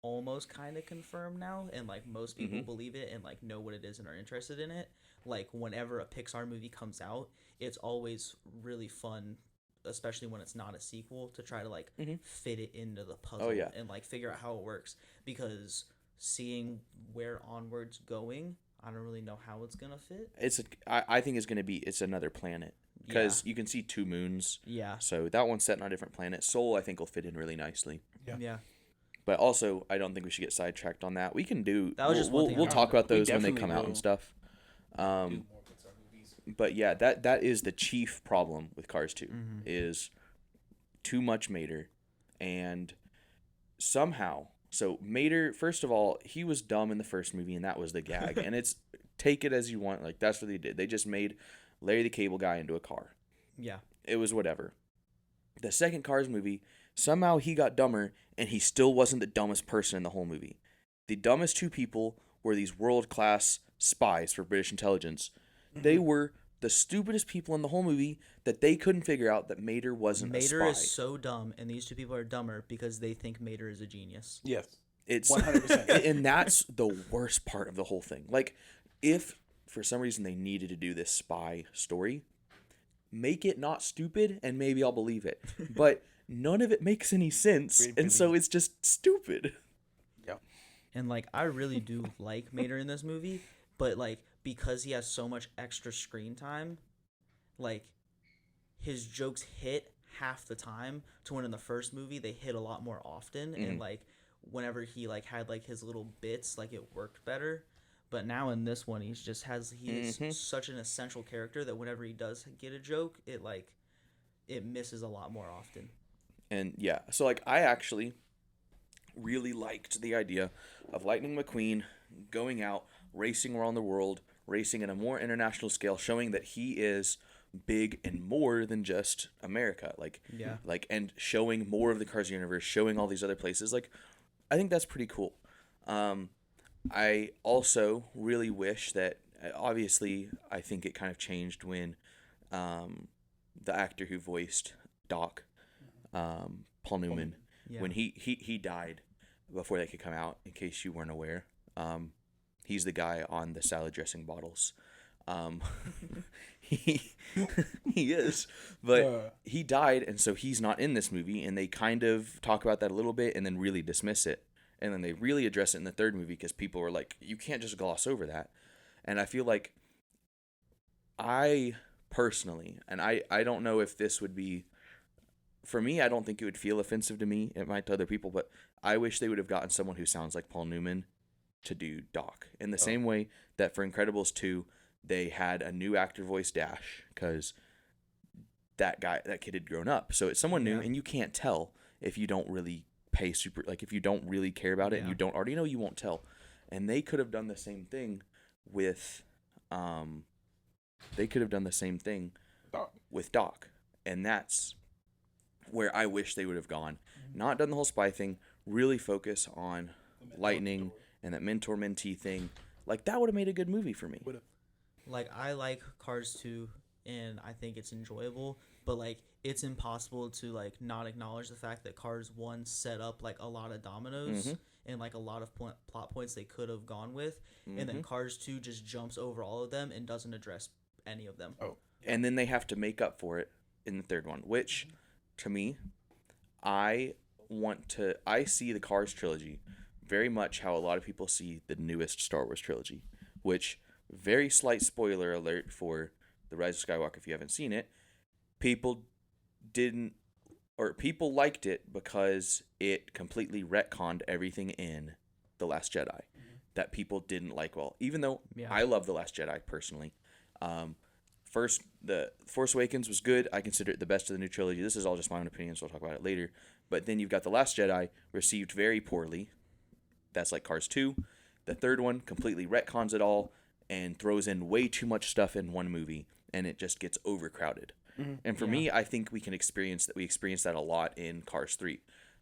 S2: almost kind of confirmed now, and like most people
S1: Mhm.
S2: believe it and like know what it is and are interested in it, like whenever a Pixar movie comes out, it's always really fun, especially when it's not a sequel, to try to like fit it into the puzzle
S1: Oh, yeah.
S2: and like figure out how it works, because seeing where Onward's going, I don't really know how it's gonna fit.
S1: I think it's another planet because you can see two moons.
S2: Yeah.
S1: So that one's set on a different planet. Soul, I think, will fit in really nicely.
S2: Yeah.
S1: But also, I don't think we should get sidetracked on that. We can do.
S2: That was just one thing I
S1: We'll
S2: wanted
S1: talk
S2: to-
S1: about
S3: we
S1: those when they
S3: definitely
S1: come out
S3: will.
S1: and stuff.
S3: Do more Pixar movies.
S1: But yeah, that is the chief problem with Cars 2
S2: Mm-hmm.
S1: is too much Mater, and somehow Mater, first of all, he was dumb in the first movie, and that was the gag. And it's take it as you want, like that's what they did. They just made Larry the Cable Guy into a car.
S2: Yeah.
S1: It was whatever. The second Cars movie, somehow he got dumber, and he still wasn't the dumbest person in the whole movie. The dumbest two people were these world-class spies for British intelligence. They were the stupidest people in the whole movie that they couldn't figure out that Mater wasn't a
S2: Mater
S1: spy.
S2: is so dumb, and these two people are dumber because they think Mater is a genius.
S3: Yes.
S1: It's
S3: 100%.
S1: and that's the worst part of the whole thing. Like, if for some reason they needed to do this spy story, make it not stupid, and maybe I'll believe it. But none of it makes any sense,
S3: Really
S1: and so it's just stupid.
S3: Yeah.
S2: And like I really do like Mater in this movie, but like because he has so much extra screen time, like his jokes hit half the time, to when in the first movie they hit a lot more often, and like whenever he like had like his little bits, like it worked better. But now in this one, he is
S1: Mhm.
S2: such an essential character that whenever he does get a joke, it misses a lot more often.
S1: And yeah, so like I actually really liked the idea of Lightning McQueen going out, racing around the world, racing at a more international scale, showing that he is big and more than just America.
S2: Yeah.
S1: And showing more of the Cars universe, showing all these other places. Like, I think that's pretty cool. Um, I also really wish that, obviously, I think it kind of changed when um, the actor who voiced Doc, Paul Newman,
S2: Yeah.
S1: when he died before that could come out, in case you weren't aware. He's the guy on the salad dressing bottles. Um, he he is, but he died, and so he's not in this movie. And they kind of talk about that a little bit, and then really dismiss it, and then they really address it in the third movie because people were like, "You can't just gloss over that." And I feel like I personally, and I don't know if this would be for me. I don't think it would feel offensive to me. It might to other people, but I wish they would have gotten someone who sounds like Paul Newman to do Doc in the same way that for Incredibles 2 they had a new actor voice Dash because that kid had grown up, so it's someone new,
S2: Yeah.
S1: and you can't tell if you don't really pay super, like if you don't really care about it and
S2: Yeah.
S1: you don't already know, you won't tell. And they could have done the same thing with
S3: Doc.
S1: with Doc, and that's where I wish they would have gone. Not done the whole spy thing, really focus on Lightning and that mentor mentee thing. Like, that would have made a good movie for me.
S2: Like, I like Cars 2, and I think it's enjoyable, but like it's impossible to like not acknowledge the fact that Cars 1 set up like a lot of dominoes and like a lot of plot points they could have gone with, and then Cars 2 just jumps over all of them and doesn't address any of them.
S1: And then they have to make up for it in the third one, which to me, I see the Cars trilogy very much how a lot of people see the newest Star Wars trilogy, which, very slight spoiler alert for The Rise of Skywalker if you haven't seen it, people liked it because it completely retconned everything in The Last Jedi that people didn't like. Well, even though I love The Last Jedi personally, first, The Force Awakens was good. I consider it the best of the new trilogy. This is all just my own opinion, so I'll talk about it later. But then you've got The Last Jedi, received very poorly. That's like Cars 2. The third one completely retcons it all and throws in way too much stuff in one movie, and it just gets overcrowded. And for me, I think we experience that a lot in Cars 3.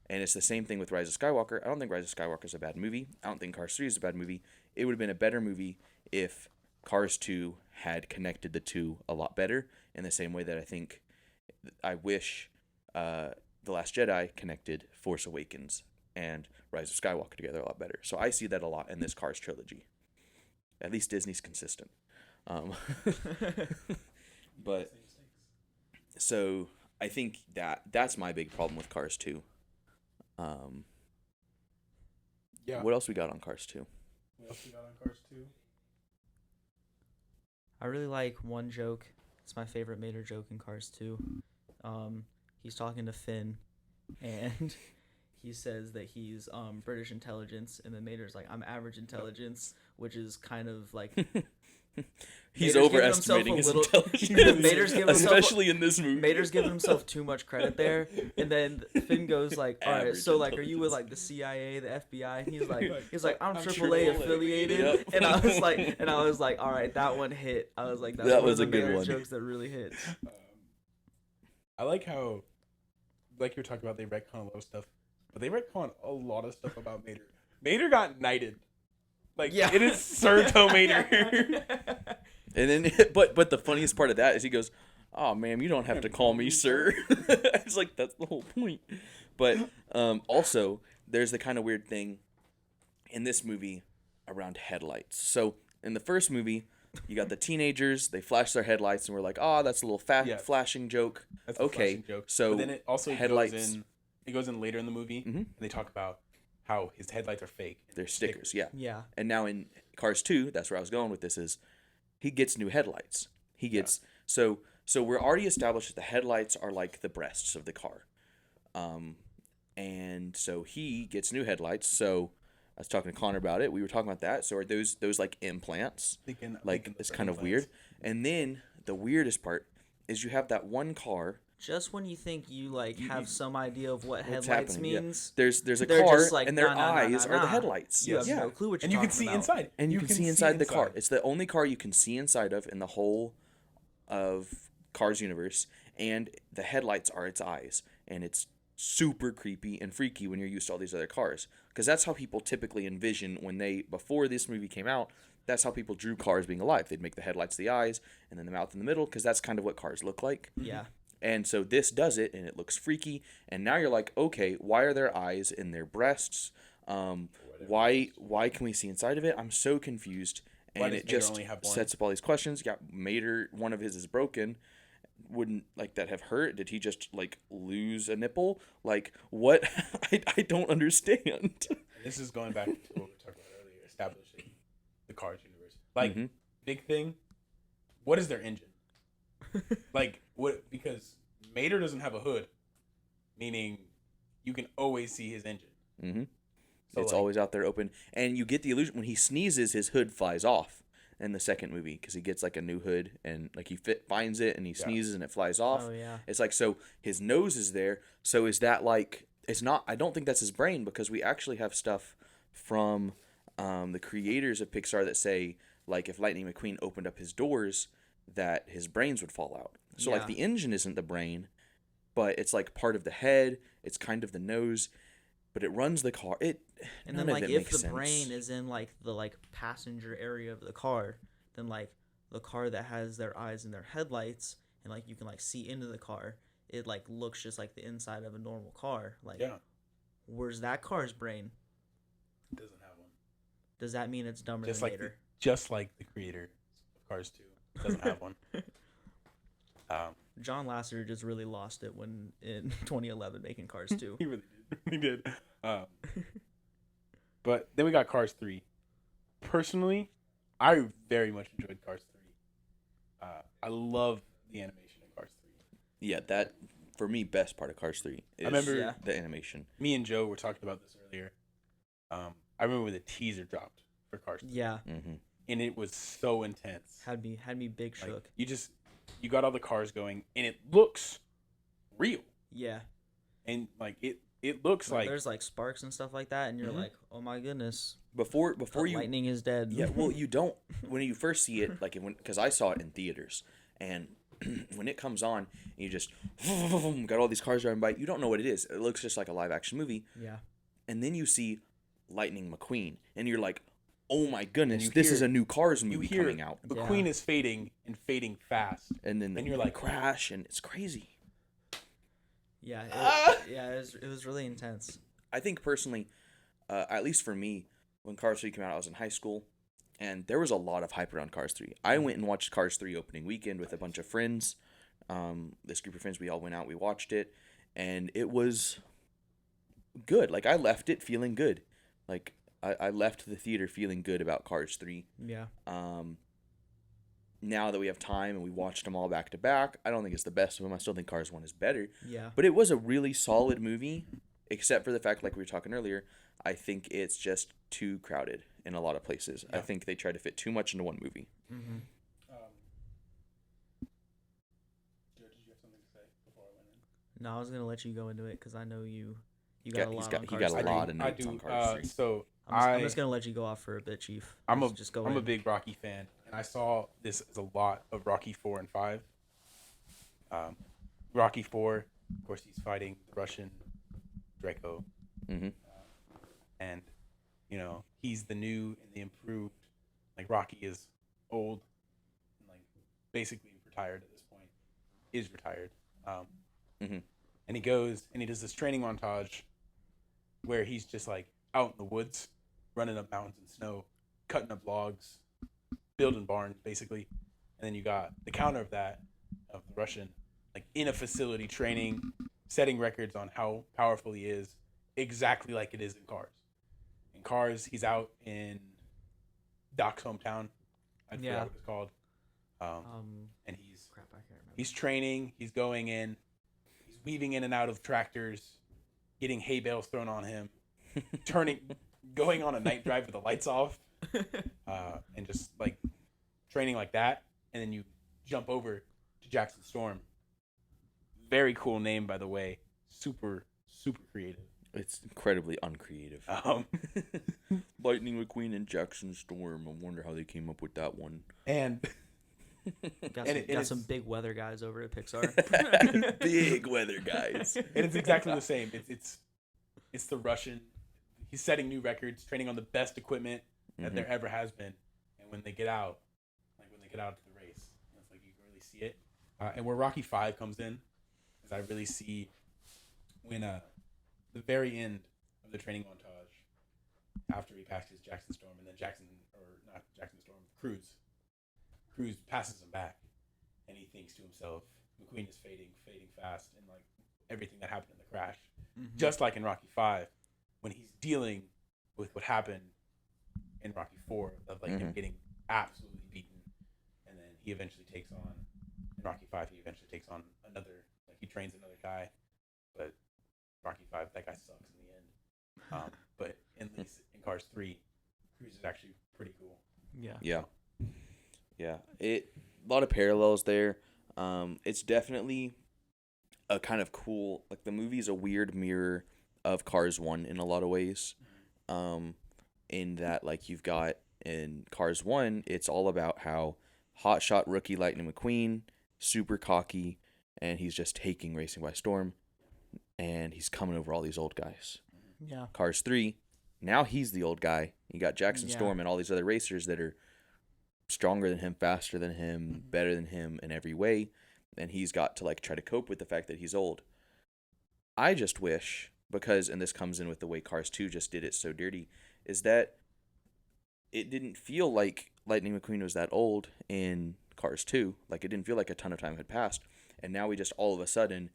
S1: And it's the same thing with Rise of Skywalker. I don't think Rise of Skywalker is a bad movie. I don't think Cars 3 is a bad movie. It would have been a better movie if Cars 2 had connected the two a lot better, in the same way that I wish The Last Jedi connected Force Awakens and Rise of Skywalker together a lot better. So I see that a lot in this Cars trilogy. At least Disney's consistent. But so I think that's my big problem with Cars 2.
S3: Yeah.
S1: What else we got on Cars 2?
S3: What else we got on Cars 2?
S2: I really like one joke. It's my favorite Mater joke in Cars 2. He's talking to Finn, and he says that he's British intelligence, and then Mater's like, I'm average intelligence, which is kind of like
S1: He's
S2: Mater's giving
S1: overestimating his
S2: himself
S1: intelligence,
S2: Mater's giving himself-
S1: especially in this movie.
S2: Mater's giving himself too much credit there, and then Finn goes like, "All right,
S1: Average
S2: so like, are you with
S1: intelligence.
S2: like the CIA, the FBI?" And he's like, "I'm
S1: I'm
S2: AAA
S1: AAA.
S2: affiliated,"
S1: Yep.
S2: and I was like, "All right, that one hit." I was like, "That's
S1: That
S2: one
S1: was
S2: of
S1: a
S2: the
S1: good
S2: Mater
S1: one.
S2: jokes that really hits."
S3: I like how, like you were talking about, they retcon a lot of stuff, but they retcon a lot of stuff about Mater. Mater got knighted. Like,
S2: Yeah.
S3: it is Sir Mater.
S1: And then, but the funniest part of that is he goes, "Oh, ma'am, you don't have to call me sir." It's like, that's the whole point. But also, there's the kind of weird thing in this movie around headlights. So in the first movie, you got the teenagers, they flash their headlights, and we're like, "Oh, that's a little
S3: Yeah.
S1: flashing joke."
S3: That's a
S1: Okay,
S3: flashing joke.
S1: so
S3: but then it also
S1: headlights,
S3: goes in later in the movie, and they talk about how his headlights are fake.
S1: they're stickers, yeah.
S2: Yeah.
S1: And now in Cars 2, that's where I was going with this, is he gets new headlights. He gets so we're already established that the headlights are like the breasts of the car. And so he gets new headlights. So I was talking to Connor about it. We were talking about that. So are those like implants? Like it's kind of weird. And then the weirdest part is you have that one car.
S2: Just when you think you like have some idea of what
S1: What's
S2: headlights
S1: happening? Yeah.
S2: means,
S1: There's a
S2: they're
S1: car
S2: just like,
S1: and their
S2: "Nah, nah, nah,
S1: eyes
S2: nah,
S1: are the
S2: nah."
S1: headlights.
S2: You have
S1: Yeah.
S2: no clue what you're
S3: And you can
S2: talking
S3: see
S2: about.
S3: inside.
S1: And you can see inside the car. It's the only car you can see inside of in the whole of Cars universe, and the headlights are its eyes, and it's super creepy and freaky when you're used to all these other cars, because that's how people typically envision when they, before this movie came out, that's how people drew cars being alive. They'd make the headlights the eyes and then the mouth in the middle, because that's kind of what cars look like.
S2: Yeah.
S1: And so this does it, and it looks freaky. And now you're like, okay, why are there eyes in their breasts? Why can we see inside of it? I'm so confused. And it just sets up all these questions. Yeah, Mater, one of his is broken. Wouldn't like that have hurt? Did he just like lose a nipple? Like what? I don't understand.
S3: This is going back to what we talked about earlier, establishing the Cars universe. Like big thing, what is their engine? Like what? Because Mater doesn't have a hood, meaning you can always see his engine.
S1: Mm-hmm.
S3: So
S1: it's
S3: like,
S1: always out there open, and you get the illusion when he sneezes, his hood flies off in the second movie, because he gets like a new hood, and like he finds it and he sneezes and it flies off.
S2: Oh yeah.
S1: It's like, so his nose is there. So is that like, it's not, I don't think that's his brain, because we actually have stuff from the creators of Pixar that say like if Lightning McQueen opened up his doors, that his brains would fall out. So like the engine isn't the brain, but it's like part of the head. It's kind of the nose, but it runs the car.
S2: And then like if the brain is in like the like passenger area of the car, then like the car that has their eyes and their headlights, and like you can like see into the car, it like looks just like the inside of a normal car. Like, where's that car's brain?
S3: It doesn't have one.
S2: Does that mean it's dumber
S3: Just
S2: than
S3: like
S2: Mater?
S3: just like the creator of Cars 2 doesn't have one.
S2: John Lasseter just really lost it when in 2011 making Cars 2.
S3: He really did. He did. But then we got Cars 3. Personally, I very much enjoyed Cars 3. I love the animation in Cars 3.
S1: Yeah, that for me best part of Cars 3 is
S3: I remember
S1: the animation.
S3: Me and Joe were talking about this earlier. I remember when the teaser dropped for Cars 3.
S2: Yeah.
S1: Mm-hmm.
S3: And it was so intense.
S2: Had me big shook.
S3: Like, you got all the cars going, and it looks real.
S2: Yeah.
S3: And like it looks like
S2: there's like sparks and stuff like that, and you're like, oh my goodness.
S1: Before you
S2: lightning is dead.
S1: Yeah, well, you don't when you first see it, like because I saw it in theaters, and when it comes on, and you just got all these cars driving by, you don't know what it is. It looks just like a live action movie.
S2: Yeah. And
S1: then you see Lightning McQueen, and you're like, oh my goodness, this is a new Cars movie coming out.
S3: McQueen is fading and fading fast,
S1: and then
S3: you're like
S1: crash, and it's crazy.
S2: Yeah, it was really intense.
S1: I think personally, at least for me, when Cars 3 came out, I was in high school, and there was a lot of hype around Cars 3. I went and watched Cars 3 opening weekend with a bunch of friends. This group of friends, we all went out, we watched it, and it was good. Like, I left it feeling good. Like, I left the theater feeling good about Cars 3.
S2: Yeah.
S1: Now that we have time and we watched them all back to back, I don't think it's the best of them. I still think Cars 1 is better.
S2: Yeah.
S1: But it was a really solid movie, except for the fact, like we were talking earlier, I think it's just too crowded in a lot of places. Yeah. I think they tried to fit too much into one movie.
S2: Mm-hmm.
S3: Did you have something to say before I went in?
S2: No, I was going to let you go into it because I know you got a lot on Cars 3.
S1: He got a lot of notes on Cars 3.
S3: So
S2: I'm just going to let you go off for a bit, Chief.
S3: I'm a big Rocky fan, and I saw this as a lot of Rocky 4 and 5. Rocky 4, of course, he's fighting the Russian Draco.
S1: Mm-hmm.
S3: And, he's the new and the improved. Like, Rocky is old, and, like, basically retired at this point. Is retired.
S1: Mm-hmm.
S3: And he goes, and he does this training montage where he's just, like, out in the woods, running up mountains in snow, cutting up logs, building barns, basically. And then you got the counter of that, of the Russian, like, in a facility training, setting records on how powerful he is, exactly like it is in Cars. In Cars, he's out in Doc's hometown. I forgot what it's called. And he's
S2: crap, I can't remember.
S3: He's training. He's going in. He's weaving in and out of tractors, getting hay bales thrown on him, going on a night drive with the lights off, and just like training like that, and then you jump over to Jackson Storm. Very cool name, by the way. Super creative.
S1: It's incredibly uncreative. Lightning McQueen and Jackson Storm. I wonder how they came up with that one.
S3: And
S2: got some big weather guys over at Pixar.
S1: Big weather guys.
S3: And it's exactly the same. It's the Russian. He's setting new records, training on the best equipment that there ever has been. And when they get out, to the race, it's like you can really see it. And where Rocky 5 comes in, is I really see when the very end of the training montage, after he passes Jackson Storm, and then Cruz passes him back, and he thinks to himself, McQueen is fading fast, and like everything that happened in the crash, just like in Rocky 5, when he's dealing with what happened in Rocky 4 of like him getting absolutely beaten, and then he eventually takes on in Rocky 5. He eventually takes on another, like he trains another guy, but Rocky 5, that guy sucks in the end. But in Cars 3, Cruz is actually pretty cool.
S1: Yeah. A lot of parallels there. It's definitely a kind of cool, like the movie's a weird mirror of Cars 1 in a lot of ways. In that, like, you've got in Cars 1, it's all about how hotshot rookie Lightning McQueen, super cocky, and he's just taking racing by storm, and he's coming over all these old guys.
S2: Yeah.
S1: Cars 3, now he's the old guy. You got Jackson Storm and all these other racers that are stronger than him, faster than him, better than him in every way, and he's got to like try to cope with the fact that he's old. I just wish, because, and this comes in with the way Cars 2 just did it so dirty, is that it didn't feel like Lightning McQueen was that old in Cars 2. Like, it didn't feel like a ton of time had passed, and now we just all of a sudden,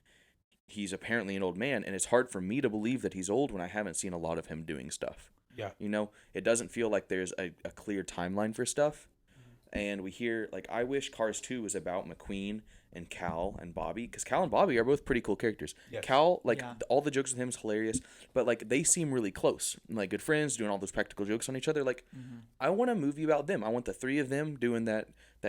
S1: he's apparently an old man, and it's hard for me to believe that he's old when I haven't seen a lot of him doing stuff.
S3: Yeah.
S1: You know, it doesn't feel like there's a clear timeline for stuff. And we hear, like, I wish Cars 2 was about McQueen and Cal and Bobby, because Cal and Bobby are both pretty cool characters.
S3: Yes.
S1: Cal, like, all the jokes with him is hilarious, but, like, they seem really close. Like, good friends, doing all those practical jokes on each other. Like, I want a movie about them. I want the three of them doing that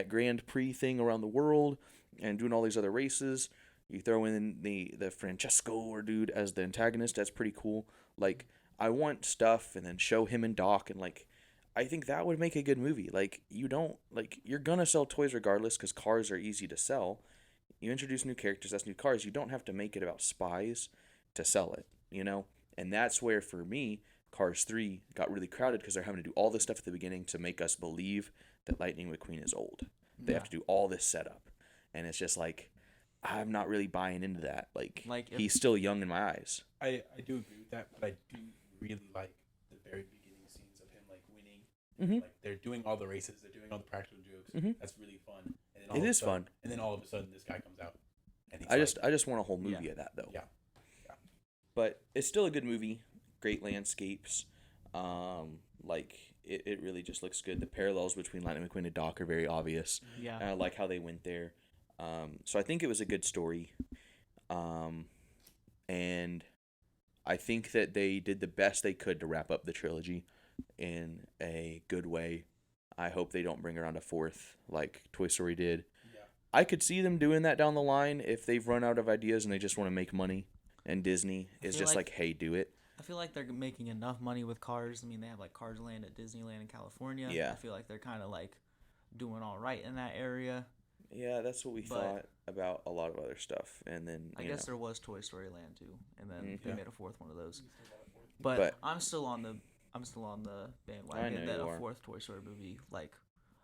S1: Grand Prix thing around the world and doing all these other races. You throw in the Francesco or dude as the antagonist. That's pretty cool. Like, I want stuff, and then show him and Doc, and, like, I think that would make a good movie. Like, you're gonna sell toys regardless, because cars are easy to sell. You introduce new characters, that's new cars. You don't have to make it about spies to sell it, you know? And that's where, for me, Cars 3 got really crowded, because they're having to do all this stuff at the beginning to make us believe that Lightning McQueen is old. They have to do all this setup. And it's just like, I'm not really buying into that. Like he's still young in my eyes.
S3: I do agree with that, but I do really like the very beginning scenes of him, like, winning. Like, they're doing all the races, they're doing all the practical jokes. That's really fun. And then
S1: It is fun.
S3: And then all of a sudden, this guy comes out. And he's
S1: I just want a whole movie of that, though.
S3: Yeah.
S1: But it's still a good movie. Great landscapes. Like, it really just looks good. The parallels between Lightning McQueen and Doc are very obvious.
S2: Yeah.
S1: And I like how they went there. So I think it was a good story. And I think that they did the best they could to wrap up the trilogy in a good way. I hope they don't bring around a fourth like Toy Story did. Yeah. I could see them doing that down the line if they've run out of ideas and they just want to make money, and Disney is just like, hey, do it.
S2: I feel like they're making enough money with Cars. I mean, they have like Cars Land at Disneyland in California.
S1: Yeah.
S2: I feel like they're kind of like doing all right in that area.
S1: Yeah, that's what we thought about a lot of other stuff. And then
S2: I guess there was Toy Story Land too, and then they made a fourth one of those.
S1: But
S2: But I'm still on the bandwagon that a fourth Toy Story movie, like,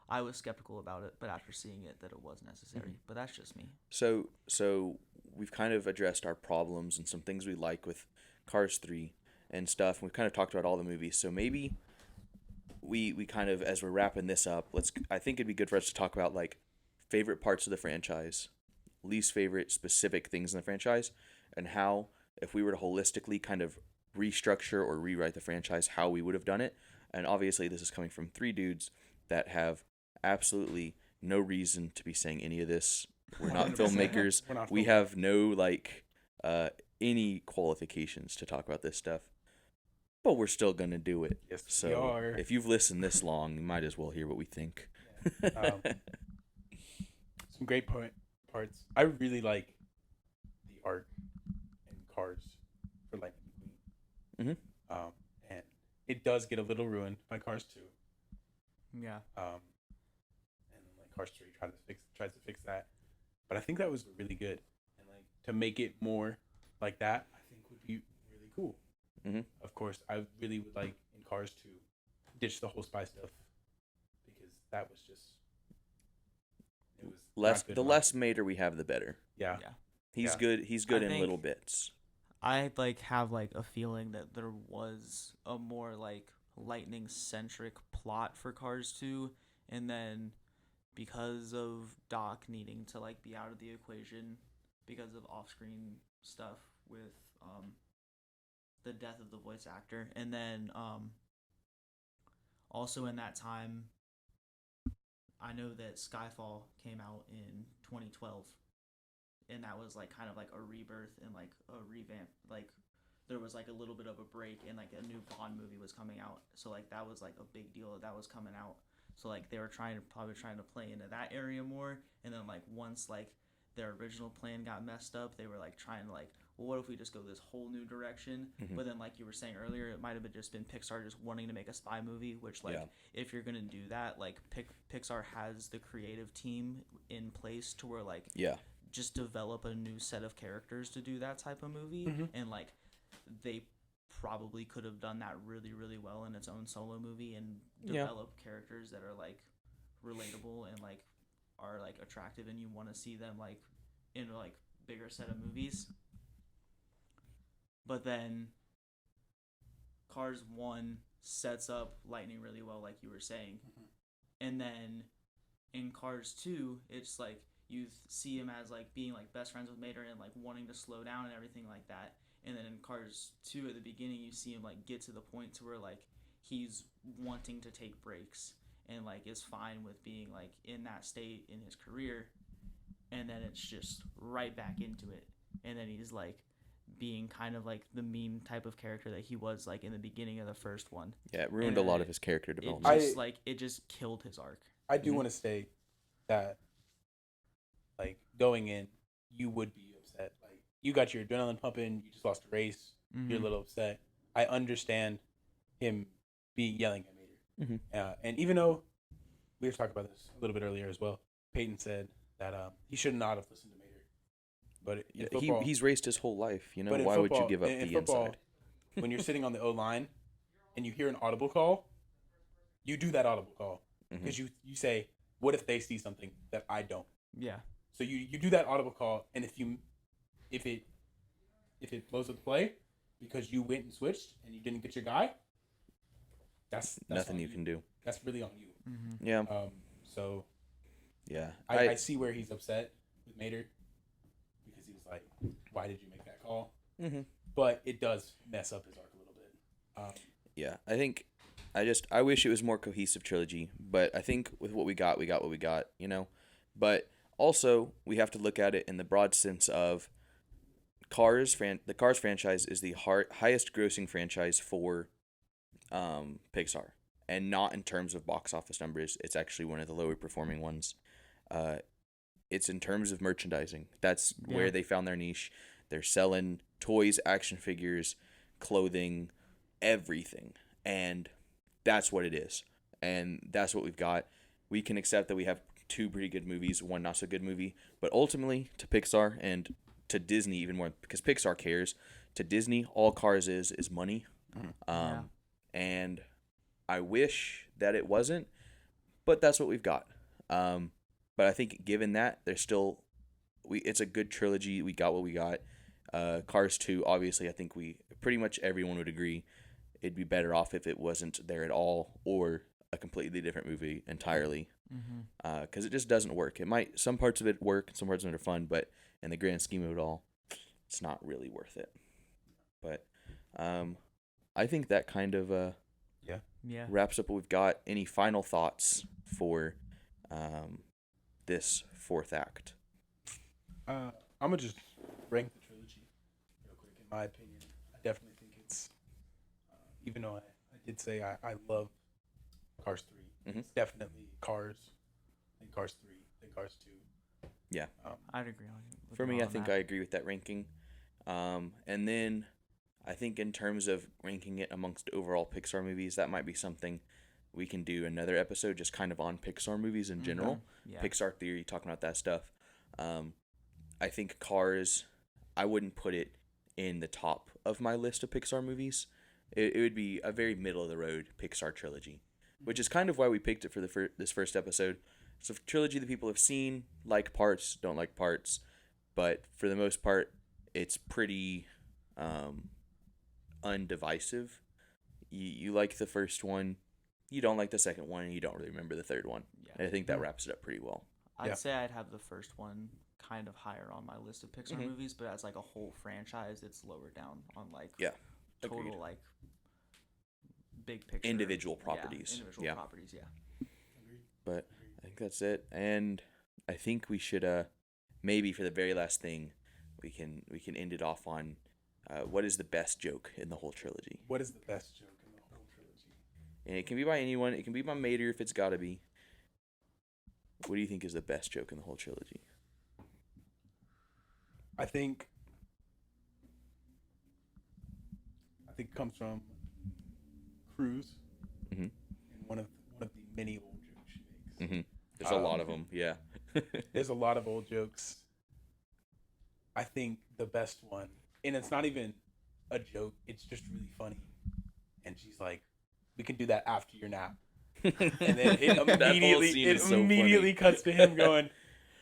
S2: I was skeptical about it, but after seeing it, that it was necessary. But that's just me.
S1: So we've kind of addressed our problems and some things we like with Cars 3 and stuff. And we've kind of talked about all the movies. So maybe we kind of, as we're wrapping this up, I think it'd be good for us to talk about, like, favorite parts of the franchise, least favorite specific things in the franchise, and how, if we were to holistically kind of restructure or rewrite the franchise, how we would have done it. And obviously this is coming from three dudes that have absolutely no reason to be saying any of this. We're not filmmakers. We have no, like, any qualifications to talk about this stuff. but we're still gonna do it.
S3: Yes, we
S1: So
S3: are.
S1: if you've listened this long, you might as well hear what we think.
S3: Um, some great parts. I really like the art in Cars for Lightning McQueen.
S1: Hmm.
S3: And it does get a little ruined by Cars 2.
S2: Yeah.
S3: And then like Cars 3 tries to fix that. But I think that was really good. And like to make it more like that, I think would be really cool.
S1: Hmm.
S3: Of course, I really would like in Cars 2 ditch the whole spy stuff because that was just it was not good
S1: The
S3: enough.
S1: less Mater we have, the better.
S3: Yeah.
S2: Yeah.
S1: He's
S3: Yeah.
S1: good. He's good
S2: I
S1: in
S2: think-
S1: little bits.
S2: I like have like a feeling that there was a more like lightning centric plot for Cars 2, and then because of Doc needing to like be out of the equation because of off-screen stuff with the death of the voice actor, and then also in that time I know that Skyfall came out in 2012, and that was like kind of like a rebirth and like a revamp. Like there was like a little bit of a break, and like a new Bond movie was coming out, so like that was like a big deal that was coming out. So like they were probably trying to play into that area more, and then like once like their original plan got messed up, they were like trying to like, well, what if we just go this whole new direction?
S1: Mhm.
S2: But then like you were saying earlier, it might have just been Pixar just wanting to make a spy movie, which like
S1: Yeah.
S2: if you're gonna do that, like Pixar has the creative team in place to where like
S1: Yeah.
S2: just develop a new set of characters to do that type of movie.
S3: Mhm.
S2: And like they probably could have done that really really well in its own solo movie and
S1: Yeah.
S2: develop characters that are like relatable and like are like attractive, and you want to see them like in a like bigger set of movies. But then Cars 1 sets up Lightning really well, like you were saying. And then in Cars 2, it's like you see him as like being like best friends with Mater and like wanting to slow down and everything like that. And then in Cars 2 at the beginning, you see him like get to the point to where like he's wanting to take breaks and like is fine with being like in that state in his career. And then it's just right back into it. And then he's like being kind of like the mean type of character that he was like in the beginning of the first one.
S1: Yeah, it ruined
S2: And
S1: a lot
S2: then
S1: of his character
S2: It
S1: development.
S2: just like it just killed his arc.
S3: I do
S1: Mhm.
S3: want to say that, like, going in, you would be upset. Like, you got your adrenaline pumping. You just lost a race. You're a little upset. I understand him being yelling at Mater.
S1: Mhm.
S3: And even though we were talking about this a little bit earlier as well, Peyton said that he should not have listened to Mater. But in football,
S1: He's raced his whole life. You know,
S3: but in
S1: why would you
S3: football-
S1: give up
S3: in
S1: the
S3: football,
S1: inside?
S3: when you're sitting on the O line and you hear an audible call, you do that audible call because you say, "What if they see something that I don't?"
S2: Yeah.
S3: So you do that audible call, and if it blows up the play because you went and switched and you didn't get your guy, that's
S1: Nothing
S3: on
S1: you can do.
S3: That's really on you.
S1: Yeah.
S3: So
S1: Yeah.
S3: I see where he's upset with Mater because he was like, "Why did you make that call?"
S1: Mhm.
S3: But it does mess up his arc a little bit.
S1: Yeah, I think I wish it was more cohesive trilogy, but I think with what we got what we got, you know. But also, we have to look at it in the broad sense of the Cars franchise is the highest grossing franchise for Pixar, and not in terms of box office numbers. It's actually one of the lower performing ones. It's in terms of merchandising. That's where
S2: Yeah.
S1: they found their niche. They're selling toys, action figures, clothing, everything. And that's what it is. And that's what we've got. We can accept that we have two pretty good movies, one not so good movie. But ultimately, to Pixar and to Disney even more, because Pixar cares, to Disney, all Cars is money.
S2: Yeah.
S1: And I wish that it wasn't, but that's what we've got. But I think given that, it's a good trilogy. We got what we got. Cars 2, obviously, I think pretty much everyone would agree it'd be better off if it wasn't there at all, or a completely different movie entirely. Because it just doesn't work. Some parts of it work, some parts of it are fun, but in the grand scheme of it all, it's not really worth it. But I think that kind of
S2: Yeah.
S1: wraps up what we've got. Any final thoughts for this fourth act?
S3: I'm gonna just rank the trilogy real quick. In my opinion, I definitely think it's even though I did say I love Cars 3.
S1: Mhm.
S3: It's definitely Cars, then Cars 3, then Cars 2.
S1: Yeah.
S2: I'd agree on with
S1: For
S2: you
S1: me, I
S2: on
S1: think
S2: that.
S1: I agree with that ranking. And then I think in terms of ranking it amongst overall Pixar movies, that might be something we can do another episode just kind of on Pixar movies in general.
S2: Yeah.
S1: Pixar theory, talking about that stuff. I think Cars, I wouldn't put it in the top of my list of Pixar movies. It would be a very middle of the road Pixar trilogy, which is kind of why we picked it for this first episode. So trilogy that people have seen, like parts, don't like parts, but for the most part, it's pretty undivisive. You like the first one, you don't like the second one, and you don't really remember the third one.
S2: Yeah.
S1: And I think that wraps it up pretty well.
S2: I'd
S3: Yeah.
S2: say I'd have the first one kind of higher on my list of Pixar
S1: Mhm.
S2: movies, but as like a whole franchise, it's lower down on like
S1: Yeah,
S2: total
S1: agreed.
S2: like big picture
S1: Individual
S2: Yeah,
S1: properties.
S2: individual
S1: Yeah.
S2: properties, yeah.
S1: But I think that's it. And I think we should maybe for the very last thing, we can end it off on what is the best joke in the whole trilogy.
S3: What is the best joke in the whole trilogy?
S1: And it can be by anyone. It can be by Mater if it's gotta be. What do you think is the best joke in the whole trilogy?
S3: I think it comes from Cruz
S1: Mhm.
S3: and one of the many old jokes she makes.
S1: Mhm. There's a lot of them. Yeah.
S3: There's a lot of old jokes. I think the best one, and it's not even a joke, it's just really funny. And she's like, "We can do that after your nap." And then it immediately cuts to him going,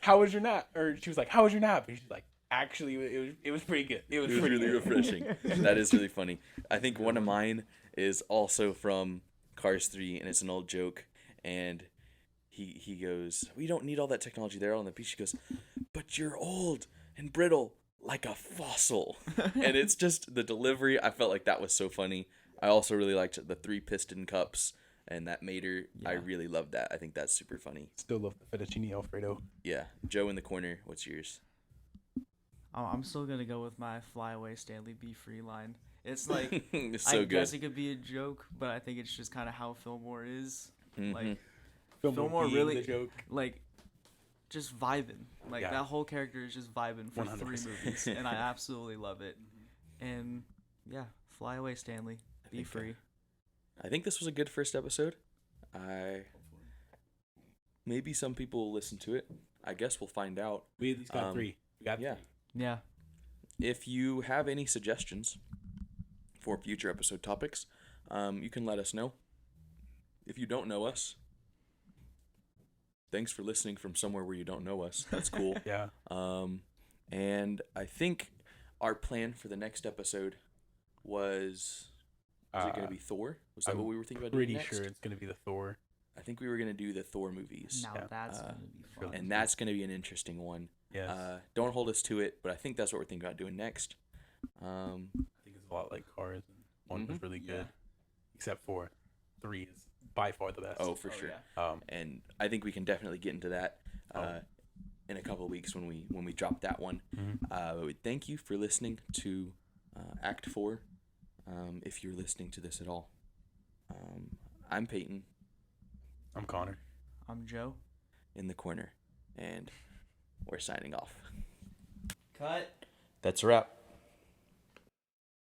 S3: "How was your nap?" Or she was like, "How was your nap?" And she's like, "Actually, it was pretty good. It was pretty
S1: really
S3: good."
S1: refreshing. That is really funny. I think one of mine is also from Cars 3, and it's an old joke. And he goes, "We don't need all that technology there on the beach." She goes, "But you're old and brittle like a fossil." And it's just the delivery. I felt like that was so funny. I also really liked the 3 piston cups and that Mater. I
S2: Yeah.
S1: really loved that. I think that's super funny.
S3: Still love the fettuccine Alfredo.
S1: Yeah. Joe in the corner, what's yours?
S2: Oh, I'm still gonna go with my flyaway Stanley Be Free line. It's like
S1: It's
S2: I
S1: so
S2: guess
S1: good.
S2: it could be a joke, but I think it's just kind of how Fillmore is.
S1: Mhm.
S2: Like
S3: Fillmore
S2: being
S3: really
S2: the
S3: the joke.
S2: like just vibing. Like
S3: Yeah.
S2: that whole character is just vibing for 3
S3: 100%.
S2: movies, and I absolutely love it. And yeah, fly away, Stanley. Be
S1: think,
S2: free.
S1: I think this was a good first episode. Maybe some people will listen to it. I guess we'll find out.
S3: We at least got 3. We got
S1: Yeah.
S3: 3.
S2: Yeah.
S1: If you have any suggestions for future episode topics, you can let us know. If you don't know us, thanks for listening from somewhere where you don't know us. That's cool.
S3: Yeah.
S1: And I think our plan for the next episode was it going to be Thor? Was that
S3: I'm
S1: what we were thinking about doing
S3: Pretty
S1: next?
S3: sure it's gonna be the Thor.
S1: I think we were going to do the Thor movies.
S2: Now
S3: Yeah.
S2: that's
S1: Uh,
S2: gonna be fun.
S1: And that's going to be an interesting one.
S3: Yes.
S1: Don't hold us to it, but I think that's what we're thinking about doing next.
S3: I think it's a lot like Cars. And 1 was
S1: Mhm.
S3: really good,
S2: Yeah.
S3: except for 3 is by far the best.
S1: Oh, for sure.
S2: yeah.
S1: And I think we can definitely get into that
S3: Oh.
S1: in a couple of weeks when we drop that one.
S3: Mhm.
S1: But we thank you for listening to Act 4, if you're listening to this at all. I'm Peyton
S3: I'm Connor.
S2: I'm Joe.
S1: in the corner, and we're signing off.
S2: Cut.
S1: That's a wrap.